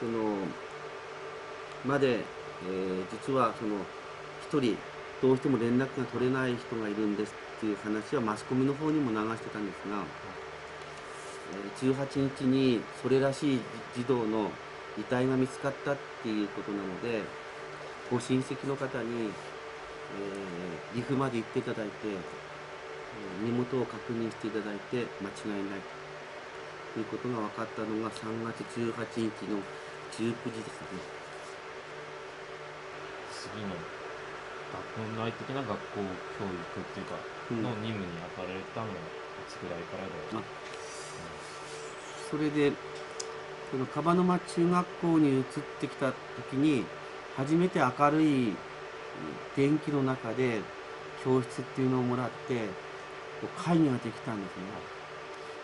そのまで、実はその一人どうしても連絡が取れない人がいるんですっていう話はマスコミの方にも流してたんですが、18日にそれらしい児童の遺体が見つかったっていうことなので、ご親戚の方に、岐阜まで行っていただいて、身元を確認していただいて間違いないということが分かったのが3月18日の19時ですね。次の本来的な学校教育っていうか、の任務に当たられたのはいつぐらいからだろう。それでこの樺沼中学校に移ってきた時に初めて明るい電気の中で教室っていうのをもらって会議ができたんですね。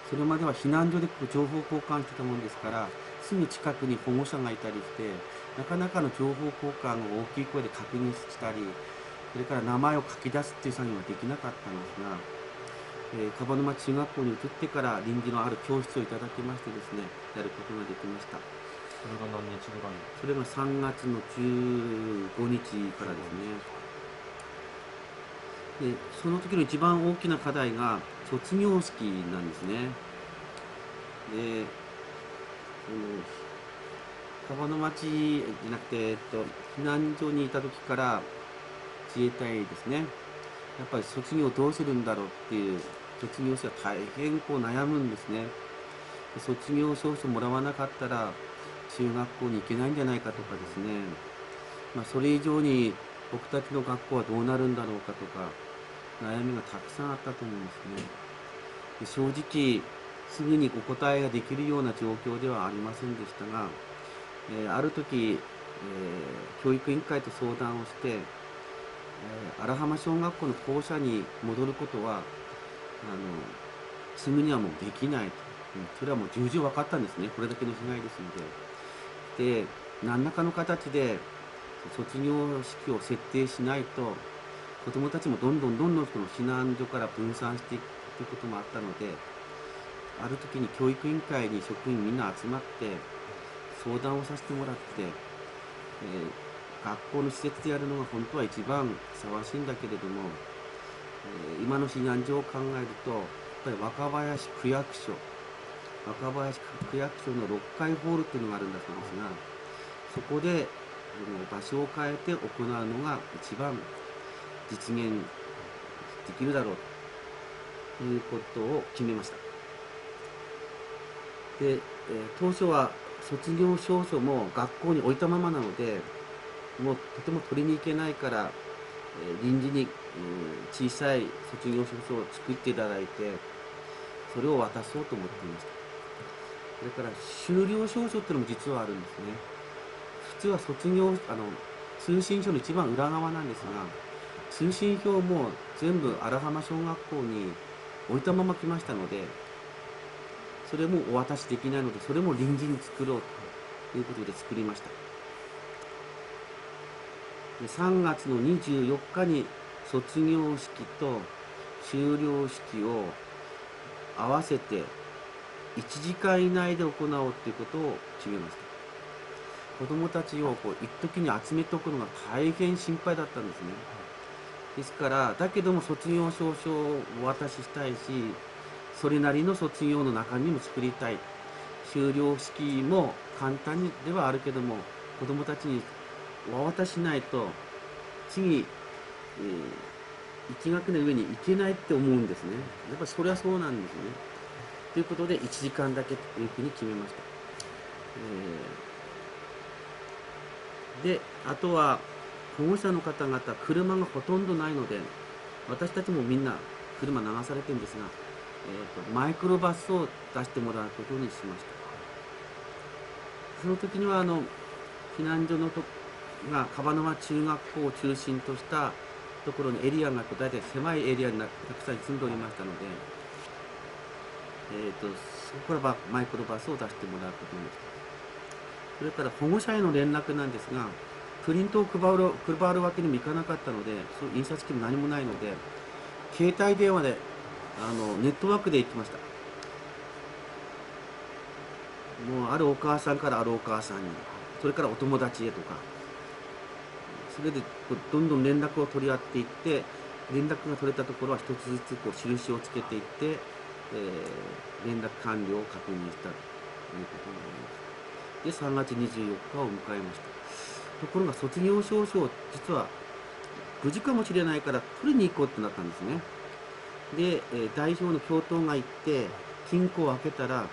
それまでは避難所で情報交換してたもんですから、すぐ近くに保護者がいたりしてなかなかの情報交換を大きい声で確認したり、それから名前を書き出すっていう作業ができなかったんですが、樺沼中学校に移ってから臨時のある教室をいただきましてですね、やることができました。それが何日ぐらい？それが3月の15日からですね。でその時の一番大きな課題が卒業式なんですね。で樺野町じゃなくて、避難所にいた時から自衛隊ですね、やっぱり卒業どうするんだろうっていう、卒業生は大変こう悩むんですね。で卒業証書もらわなかったら中学校に行けないんじゃないかとかですね、それ以上に僕たちの学校はどうなるんだろうかとか悩みがたくさんあったと思うんですね。で正直すぐにお答えができるような状況ではありませんでしたが、ある時、教育委員会と相談をして、荒浜小学校の校舎に戻ることはすぐにはもうできないと、それはもう重々分かったんですね。これだけの被害ですので。で何らかの形で卒業式を設定しないと子どもたちもどんどんこの避難所から分散していくということもあったので、ある時に教育委員会に職員みんな集まって相談をさせてもらって、学校の施設でやるのが本当は一番ふさわしいんだけれども、今の避難所を考えるとやっぱり若林区役所の6階ホールっていうのがあるんだそうですが、そこで場所を変えて行うのが一番実現できるだろうということを決めました。で、当初は卒業証書も学校に置いたままなので、もうとても取りに行けないから、臨時に、小さい卒業証書を作っていただいてそれを渡そうと思っていました。それから修了証書っていうのも実はあるんですね。普通は通信表の一番裏側なんですが、通信表も全部荒浜小学校に置いたまま来ましたので、それもお渡しできないので、それも臨時に作ろうということで作りました。で3月の24日に卒業式と修了式を合わせて1時間以内で行おうということを決めました。子どもたちを一時に集めておくのが大変心配だったんですね。ですからだけども卒業証書をお渡ししたいし、それなりの卒業の中身も作りたい、修了式も簡単にではあるけども子どもたちにお渡ししないと次、1学年上に行けないって思うんですね。やっぱりそれはそうなんですね。ということで1時間だけというふうに決めました。で、あとは保護者の方々、車がほとんどないので、私たちもみんな車流されてるんですが、マイクロバスを出してもらうことにしました。その時には避難所のが樺沼中学校を中心としたところのエリアが大体狭いエリアにたくさん住んでおりましたので、そこからマイクロバスを出してもらうことになりました。それから保護者への連絡なんですが、プリントを配るわけにもいかなかったので、そう印刷機も何もないので、携帯電話でネットワークで行きました。もうあるお母さんからあるお母さんに、それからお友達へとか、それでどんどん連絡を取り合っていって、連絡が取れたところは一つずつ印をつけていって、連絡完了を確認したということになります。で、3月24日を迎えました。ところが卒業証書を実は無事かもしれないから取りに行こうってなったんですね。で、代表の教頭が行って金庫を開けたら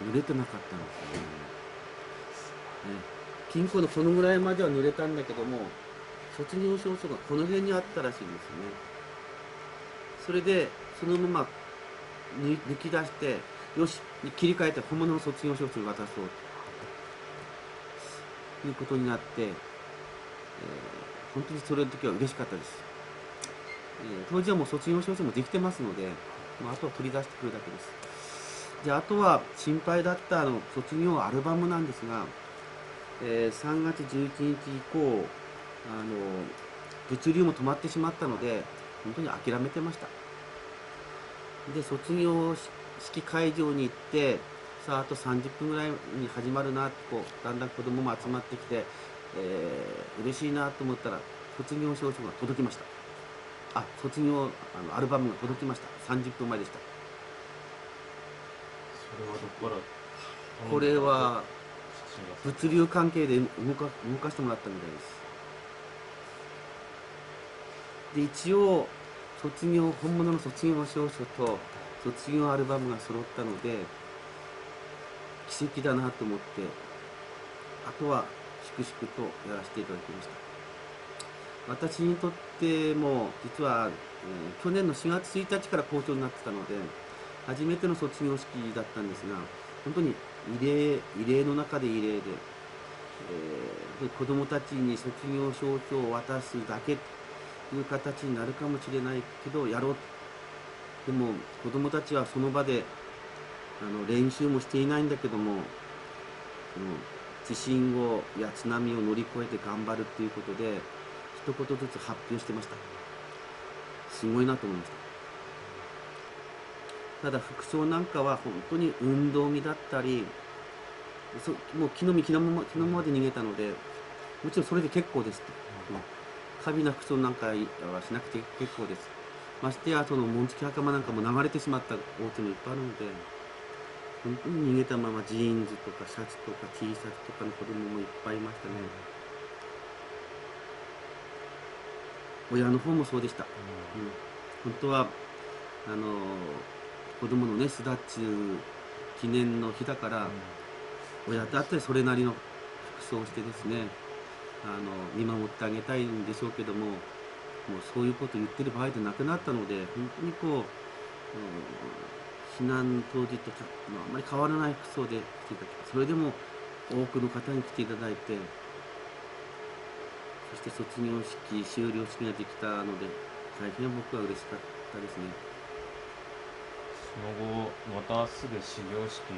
濡れてなかったんですよね。金庫のこのぐらいまでは濡れたんだけども、卒業証書がこの辺にあったらしいんですよね。それでそのまま抜き出して、よし切り替えて本物の卒業証書を渡そうということになって、本当にそれの時は嬉しかったです。当時はもう卒業証書もできてますので、あとは取り出してくるだけです。で、あとは心配だった卒業アルバムなんですが、3月11日以降物流も止まってしまったので本当に諦めてました。で、卒業式会場に行って、さああと30分ぐらいに始まるなってだんだん子供も集まってきて、嬉しいなと思ったら卒業証書が届きました。卒業アルバムが届きました。30分前でした。それはどこから？これは物流関係で動かしてもらったみたいです。で、一応本物の卒業証書と卒業アルバムが揃ったので奇跡だなと思って、あとは粛々とやらせていただきました。私にとっても実は、去年の4月1日から校長になってたので初めての卒業式だったんですが、本当に異例の中で異例で、子どもたちに卒業証書を渡すだけという形になるかもしれないけどやろう。でも子どもたちはその場で練習もしていないんだけども、地震や津波を乗り越えて頑張るということで一言ずつ発表してました。すごいなと思いました。ただ服装なんかは本当に運動着だったり、もう昨日まで逃げたので、もちろんそれで結構です。過敏な服装なんかはしなくて結構です。ましてや紋付き袴なんかも流れてしまったお家もいっぱいあるので、本当に逃げたままジーンズとかシャツとか T シャツとかの子供もいっぱいいましたね。親の方もそうでした。本当は子供のね巣立ち記念の日だから、親だってそれなりの服装をしてですね、見守ってあげたいんでしょうけども、もうそういうことを言ってる場合でなくなったので、本当に避難当時とあまり変わらない服装で来ていただき、それでも多くの方に来ていただいて、そして卒業式終了式ができたので大変僕は嬉しかったですね。その後またすぐ始業式と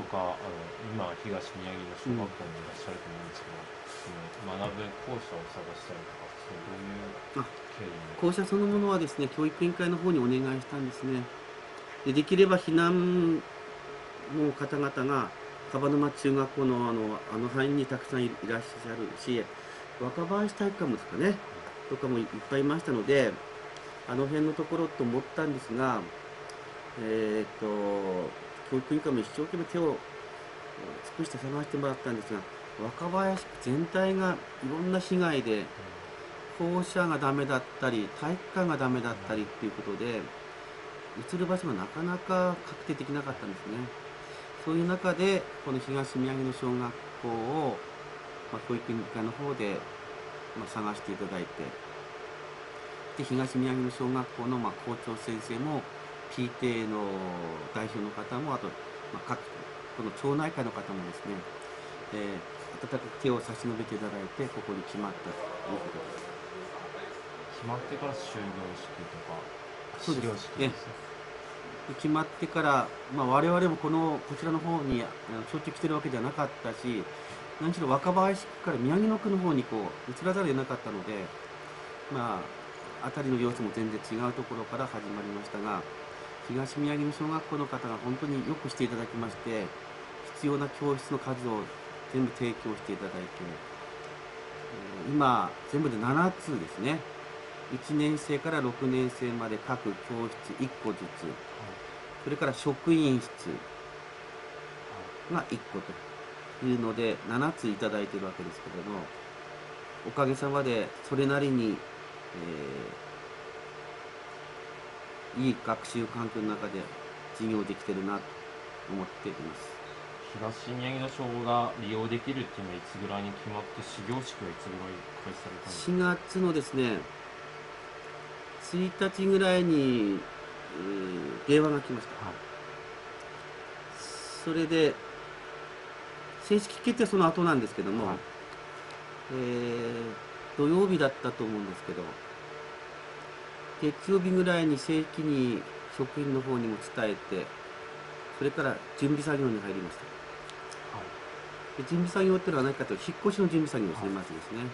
か、今東宮城の小学校にいらっしゃると思うんですけど、学ぶ校舎を探したりとか、どういう経緯で？校舎そのものはですね、教育委員会の方にお願いしたんですね。できれば避難の方々が樺沼中学校の範囲にたくさんいらっしゃるし、若林体育館もですかねとかもいっぱいいましたので、辺のところと思ったんですが、教育委員会も一生懸命手を尽くして探してもらったんですが、若林区全体がいろんな被害で校舎がダメだったり体育館がダメだったりっていうことで移る場所がなかなか確定できなかったんですね。そういう中でこの東宮城の小学校を、教育委員会の方で、探していただいて、で東宮城の小学校の、校長先生も PTA の代表の方もあと、各この町内会の方もですね、温かく手を差し伸べていただいてここに決まったということです。決まってから終業式とかそうです。始業式ですね。決まってから、我々もこちらの方にしょっちゅう来てるわけではなかったし、何しろ若林区から宮城野区の方に移らざるを得なかったので、辺りの様子も全然違うところから始まりましたが、東宮城の小学校の方が本当によくしていただきまして、必要な教室の数を全部提供していただいて、今全部で7つですね。1年生から6年生まで各教室1個ずつ、それから職員室が1個というので7ついただいているわけですけれども、おかげさまでそれなりに、いい学習環境の中で授業できてるなと思っています。東宮城の小が利用できるっていうのはいつぐらいに決まって、始業式はいつぐらい開始されたんですか？4月のですね1日ぐらいに、電話が来ました。それで正式決定はその後なんですけども、土曜日だったと思うんですけど、月曜日ぐらいに正規に職員の方にも伝えて、それから準備作業に入りました。で準備作業っていうのは何かというと、引っ越しの準備作業ですね、まずですね。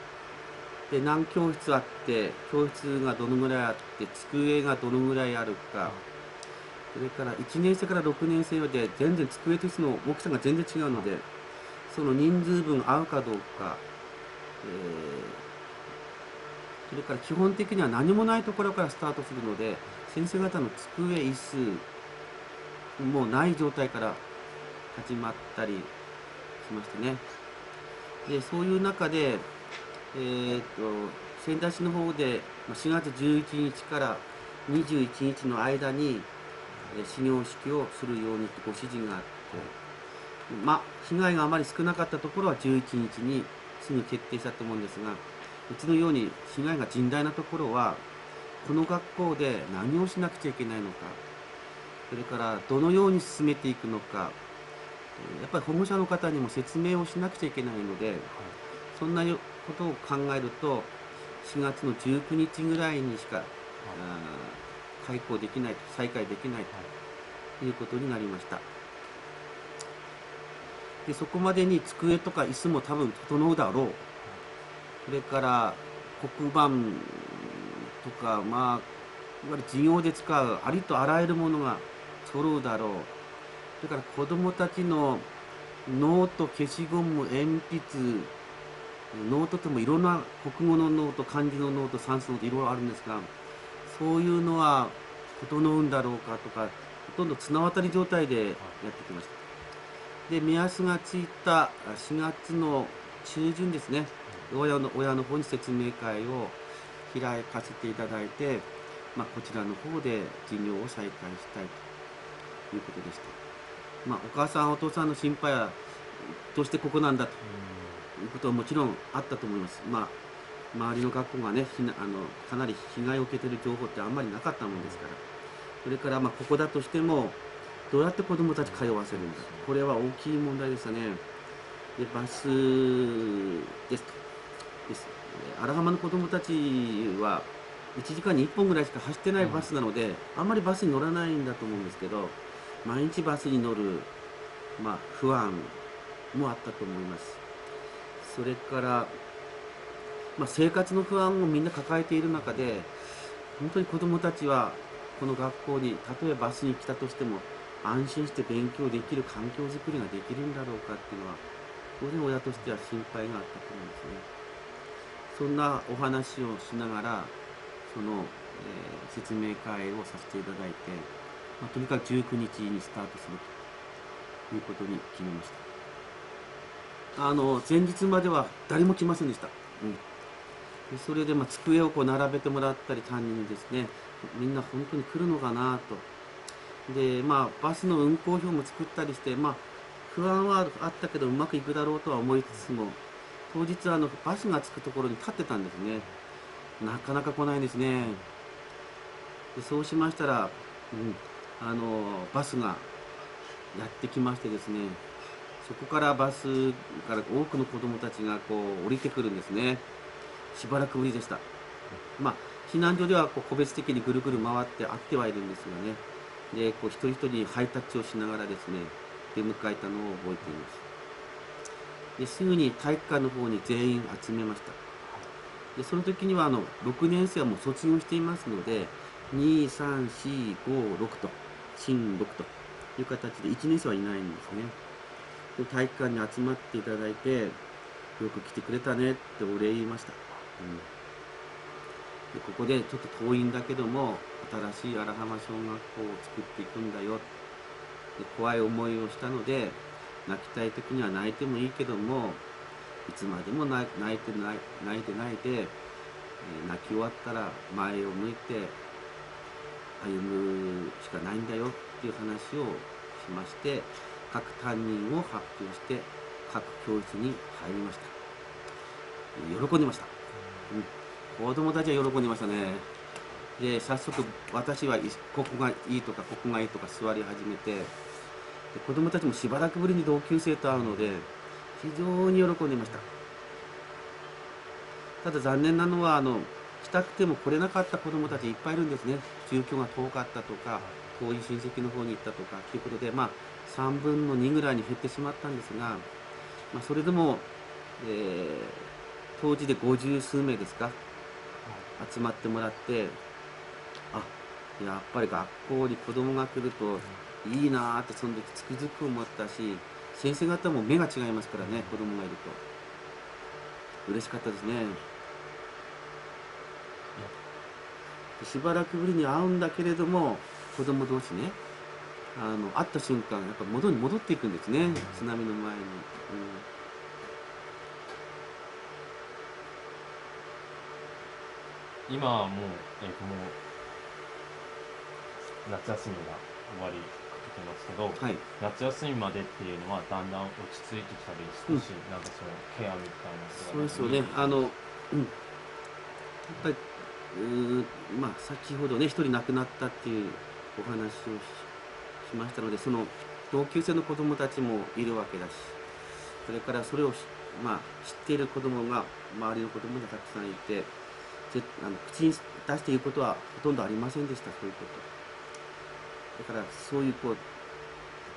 で何教室あって、教室がどのぐらいあって、机がどのぐらいあるか、それから1年生から6年生まで全然机と椅子の大きさが全然違うので、その人数分合うかどうか、それから基本的には何もないところからスタートするので、先生方の机、椅子もない状態から始まったりしましてね。でそういう中で、仙台市の方で4月11日から21日の間に始業式をするようにとご指示があって、被害があまり少なかったところは11日にすぐ決定したと思うんですが、うちのように被害が甚大なところはこの学校で何をしなくちゃいけないのか、それからどのように進めていくのか、やっぱり保護者の方にも説明をしなくちゃいけないので、そんなことを考えると4月の19日ぐらいにしか、開校できない、再開できないということになりました。でそこまでに机とか椅子も多分整うだろう。それから黒板とか、いわゆる授業で使うありとあらゆるものが揃うだろう。それから子どもたちのノート、消しゴム、鉛筆、ノートともいろんな国語のノート、漢字のノート、算数のノートいろいろあるんですが、そういうのは整うんだろうかとか、ほとんど綱渡り状態でやってきました。で目安がついた4月の中旬ですね、親の方に説明会を開かせていただいて、こちらの方で授業を再開したいということでした。お母さんお父さんの心配はどうしてここなんだということはもちろんあったと思います。周りの学校がねかなり被害を受けている情報ってあんまりなかったものですから、それからここだとしてもどうやって子どもたち通わせるんだ、これは大きい問題でしたね。でバスですと荒浜の子どもたちは1時間に1本ぐらいしか走ってないバスなので、あんまりバスに乗らないんだと思うんですけど、毎日バスに乗る、不安もあったと思います。それから、生活の不安をみんな抱えている中で、本当に子どもたちはこの学校に例えばバスに来たとしても安心して勉強できる環境づくりができるんだろうかっていうのは当然親としては心配があったと思うんですね。そんなお話をしながらその、説明会をさせていただいて、とにかく19日にスタートするということに決めました。前日までは誰も来ませんでした。でそれで机をこう並べてもらったり、担任にですね、みんな本当に来るのかなと。でバスの運行表も作ったりして、不安はあったけどうまくいくだろうとは思いつつも、当日バスが着くところに立ってたんですね。なかなか来ないんですね。でそうしましたら、バスがやってきましてですね、そこからバスから多くの子どもたちがこう降りてくるんですね。しばらくぶりでした。避難所ではこう個別的にぐるぐる回って会ってはいるんですがね。でこう一人一人ハイタッチをしながらですね、出迎えたのを覚えています。ですぐに体育館の方に全員集めました。でその時には6年生はもう卒業していますので、23456と新6という形で1年生はいないんですね。で体育館に集まっていただいて、よく来てくれたねってお礼言いました。でここでちょっと遠いんだけども新しい荒浜小学校を作っていくんだよ。で怖い思いをしたので、泣きたい時には泣いてもいいけども、いつまでも泣いてないで、泣き終わったら前を向いて歩むしかないんだよっていう話をしまして、各担任を発表して各教室に入りました。喜んでました。子供たちは喜んでましたね。で早速私はここがいいとかここがいいとか座り始めて、で子供たちもしばらくぶりに同級生と会うので非常に喜んでいました。ただ残念なのは来たくても来れなかった子供たちいっぱいいるんですね。住居が遠かったとか、遠い親戚の方に行ったとかということで、3分の2ぐらいに減ってしまったんですが、それでも、当時で50数名ですか、集まってもらって、やっぱり学校に子供が来るといいなーってその時つくづく思ったし、先生方も目が違いますからね、子供がいると嬉しかったですね。しばらくぶりに会うんだけれども、子供同士ね、会った瞬間やっぱ戻っていくんですね、津波の前に。今はもう、夏休みが終わりかけてますけど、夏休みまでっていうのはだんだん落ち着いてきたり、少しなんかそのケアみたいなそうですよね。やっぱり先ほどね、一人亡くなったっていうお話をしましたので、その同級生の子供たちもいるわけだし、それからそれを知っている子供が周りの子供がたくさんいて、口に出して言うことはほとんどありませんでした。そういうこと。だからそういう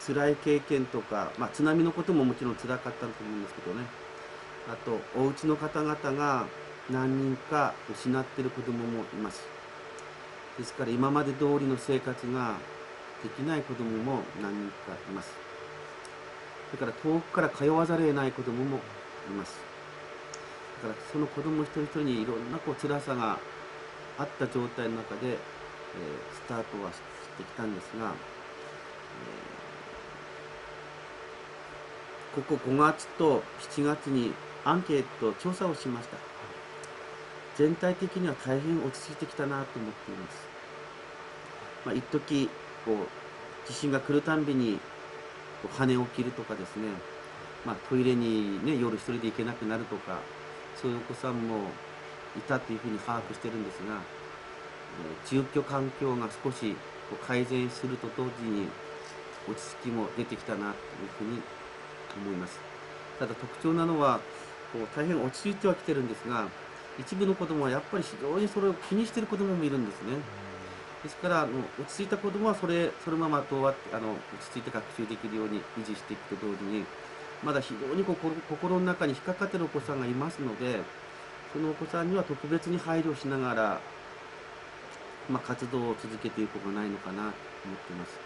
辛い経験とか、津波のことももちろん辛かったと思うんですけどね、あとお家の方々が何人か失っている子どももいます。ですから今まで通りの生活ができない子どもも何人かいます。それから遠くから通わざるを得ない子どももいます。だからその子ども一人一人にいろんな辛さがあった状態の中で、スタートはしてきたんですが、ここ5月と7月にアンケート調査をしました。全体的には大変落ち着いてきたなと思っています。一時地震が来るたんびに羽を切るとかですね、トイレにね夜一人で行けなくなるとか、そういうお子さんもいたというふうに把握してるんですが、住居環境が少し改善すると同時に落ち着きも出てきたなというふうに思います。ただ特徴なのは大変落ち着いてはきてるんですが、一部の子どもはやっぱり非常にそれを気にしている子どももいるんですね。ですから落ち着いた子どもはそのままどうやって落ち着いて学習できるように維持していくと同時に、まだ非常に心の中に引っかかっているお子さんがいますので、そのお子さんには特別に配慮しながら、活動を続けていくことがないのかなと思っています。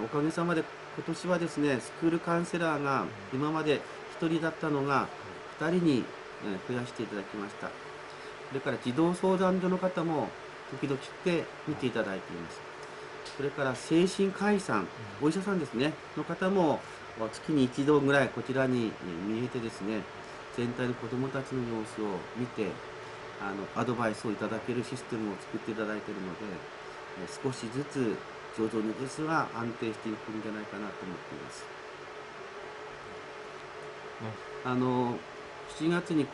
おかげさまで今年はですね、スクールカウンセラーが今まで1人だったのが2人に増やしていただきました。それから児童相談所の方も時々来て見ていただいています。それから精神科医さん、お医者さんですねの方も月に1度ぐらいこちらに見えてですね、全体の子どもたちの様子を見て、アドバイスをいただけるシステムを作っていただいているので、少しずつ徐々にですが安定していくんじゃないかなと思っています。7月に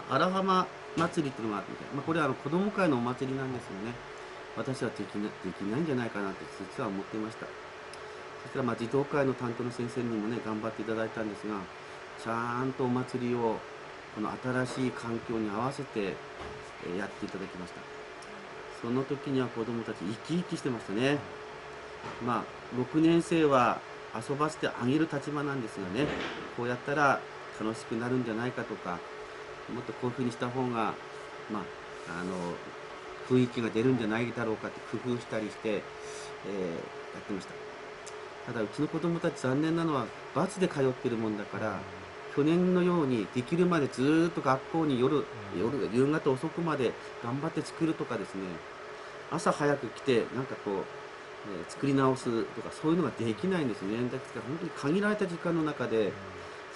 荒浜祭りっていうのがあって、これは子ども会のお祭りなんですよね。私はできないんじゃないかなって実は思っていました。そしたら児童会の担当の先生にもね頑張っていただいたんですが、ちゃんとお祭りをこの新しい環境に合わせてやっていただきました。その時には子どもたち生き生きしてましたね。6年生は遊ばせてあげる立場なんですがね、こうやったら楽しくなるんじゃないかとか、もっとこういうふうにした方が雰囲気が出るんじゃないだろうかって工夫したりして、やってました。ただうちの子どもたち残念なのはバスで通ってるもんだから、去年のようにできるまでずっと学校に夕方遅くまで頑張って作るとかですね、朝早く来て作り直すとかそういうのができないんですね。だから本当に限られた時間の中で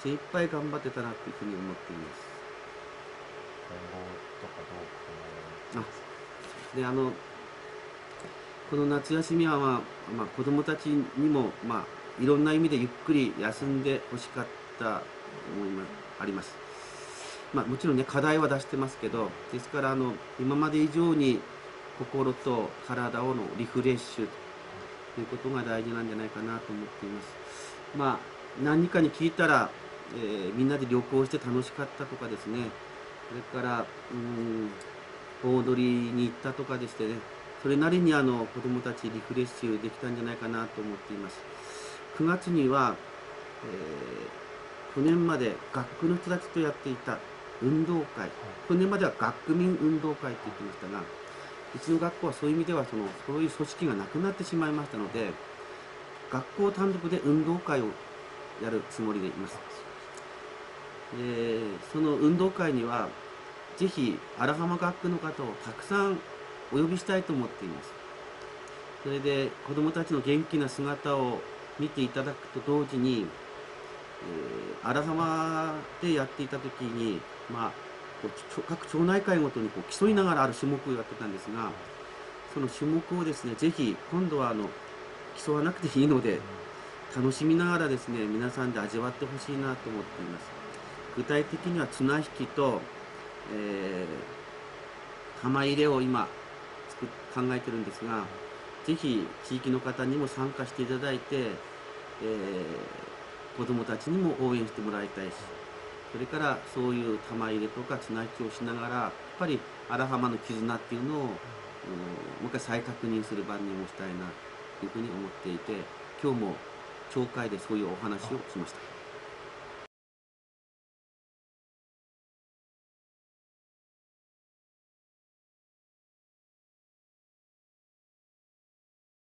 精一杯頑張ってたなというふうに思っています。今後とかどう考えられますか？この夏休みは、子どもたちにも、いろんな意味でゆっくり休んでほしかった思いもあります。もちろんね課題は出してますけど、ですから今まで以上に心と体をリフレッシュということが大事なんじゃないかなと思っています。何かに聞いたら、みんなで旅行して楽しかったとかですね、それから盆踊りに行ったとかでしてね、それなりに子どもたちリフレッシュできたんじゃないかなと思っています。9月には、去年まで学区の人たちとやっていた運動会、去年までは学区民運動会って言ってましたが、うちの学校はそういう意味ではそういう組織がなくなってしまいましたので、学校単独で運動会をやるつもりでいます。その運動会にはぜひ荒浜学区の方をたくさんお呼びしたいと思っています。それで子どもたちの元気な姿を見ていただくと同時に、荒浜でやっていた時に、各町内会ごとに競いながらある種目をやってたんですが、その種目をですね、ぜひ今度は競わなくていいので楽しみながらですね、皆さんで味わってほしいなと思っています。具体的には綱引きと、玉入れを今考えてるんですが、ぜひ地域の方にも参加していただいて、子どもたちにも応援してもらいたいし、それからそういう玉入れとか綱引きをしながら、やっぱり荒浜の絆っていうのをもう一回再確認する場にもしたいなというふうに思っていて、今日も町会でそういうお話をしました。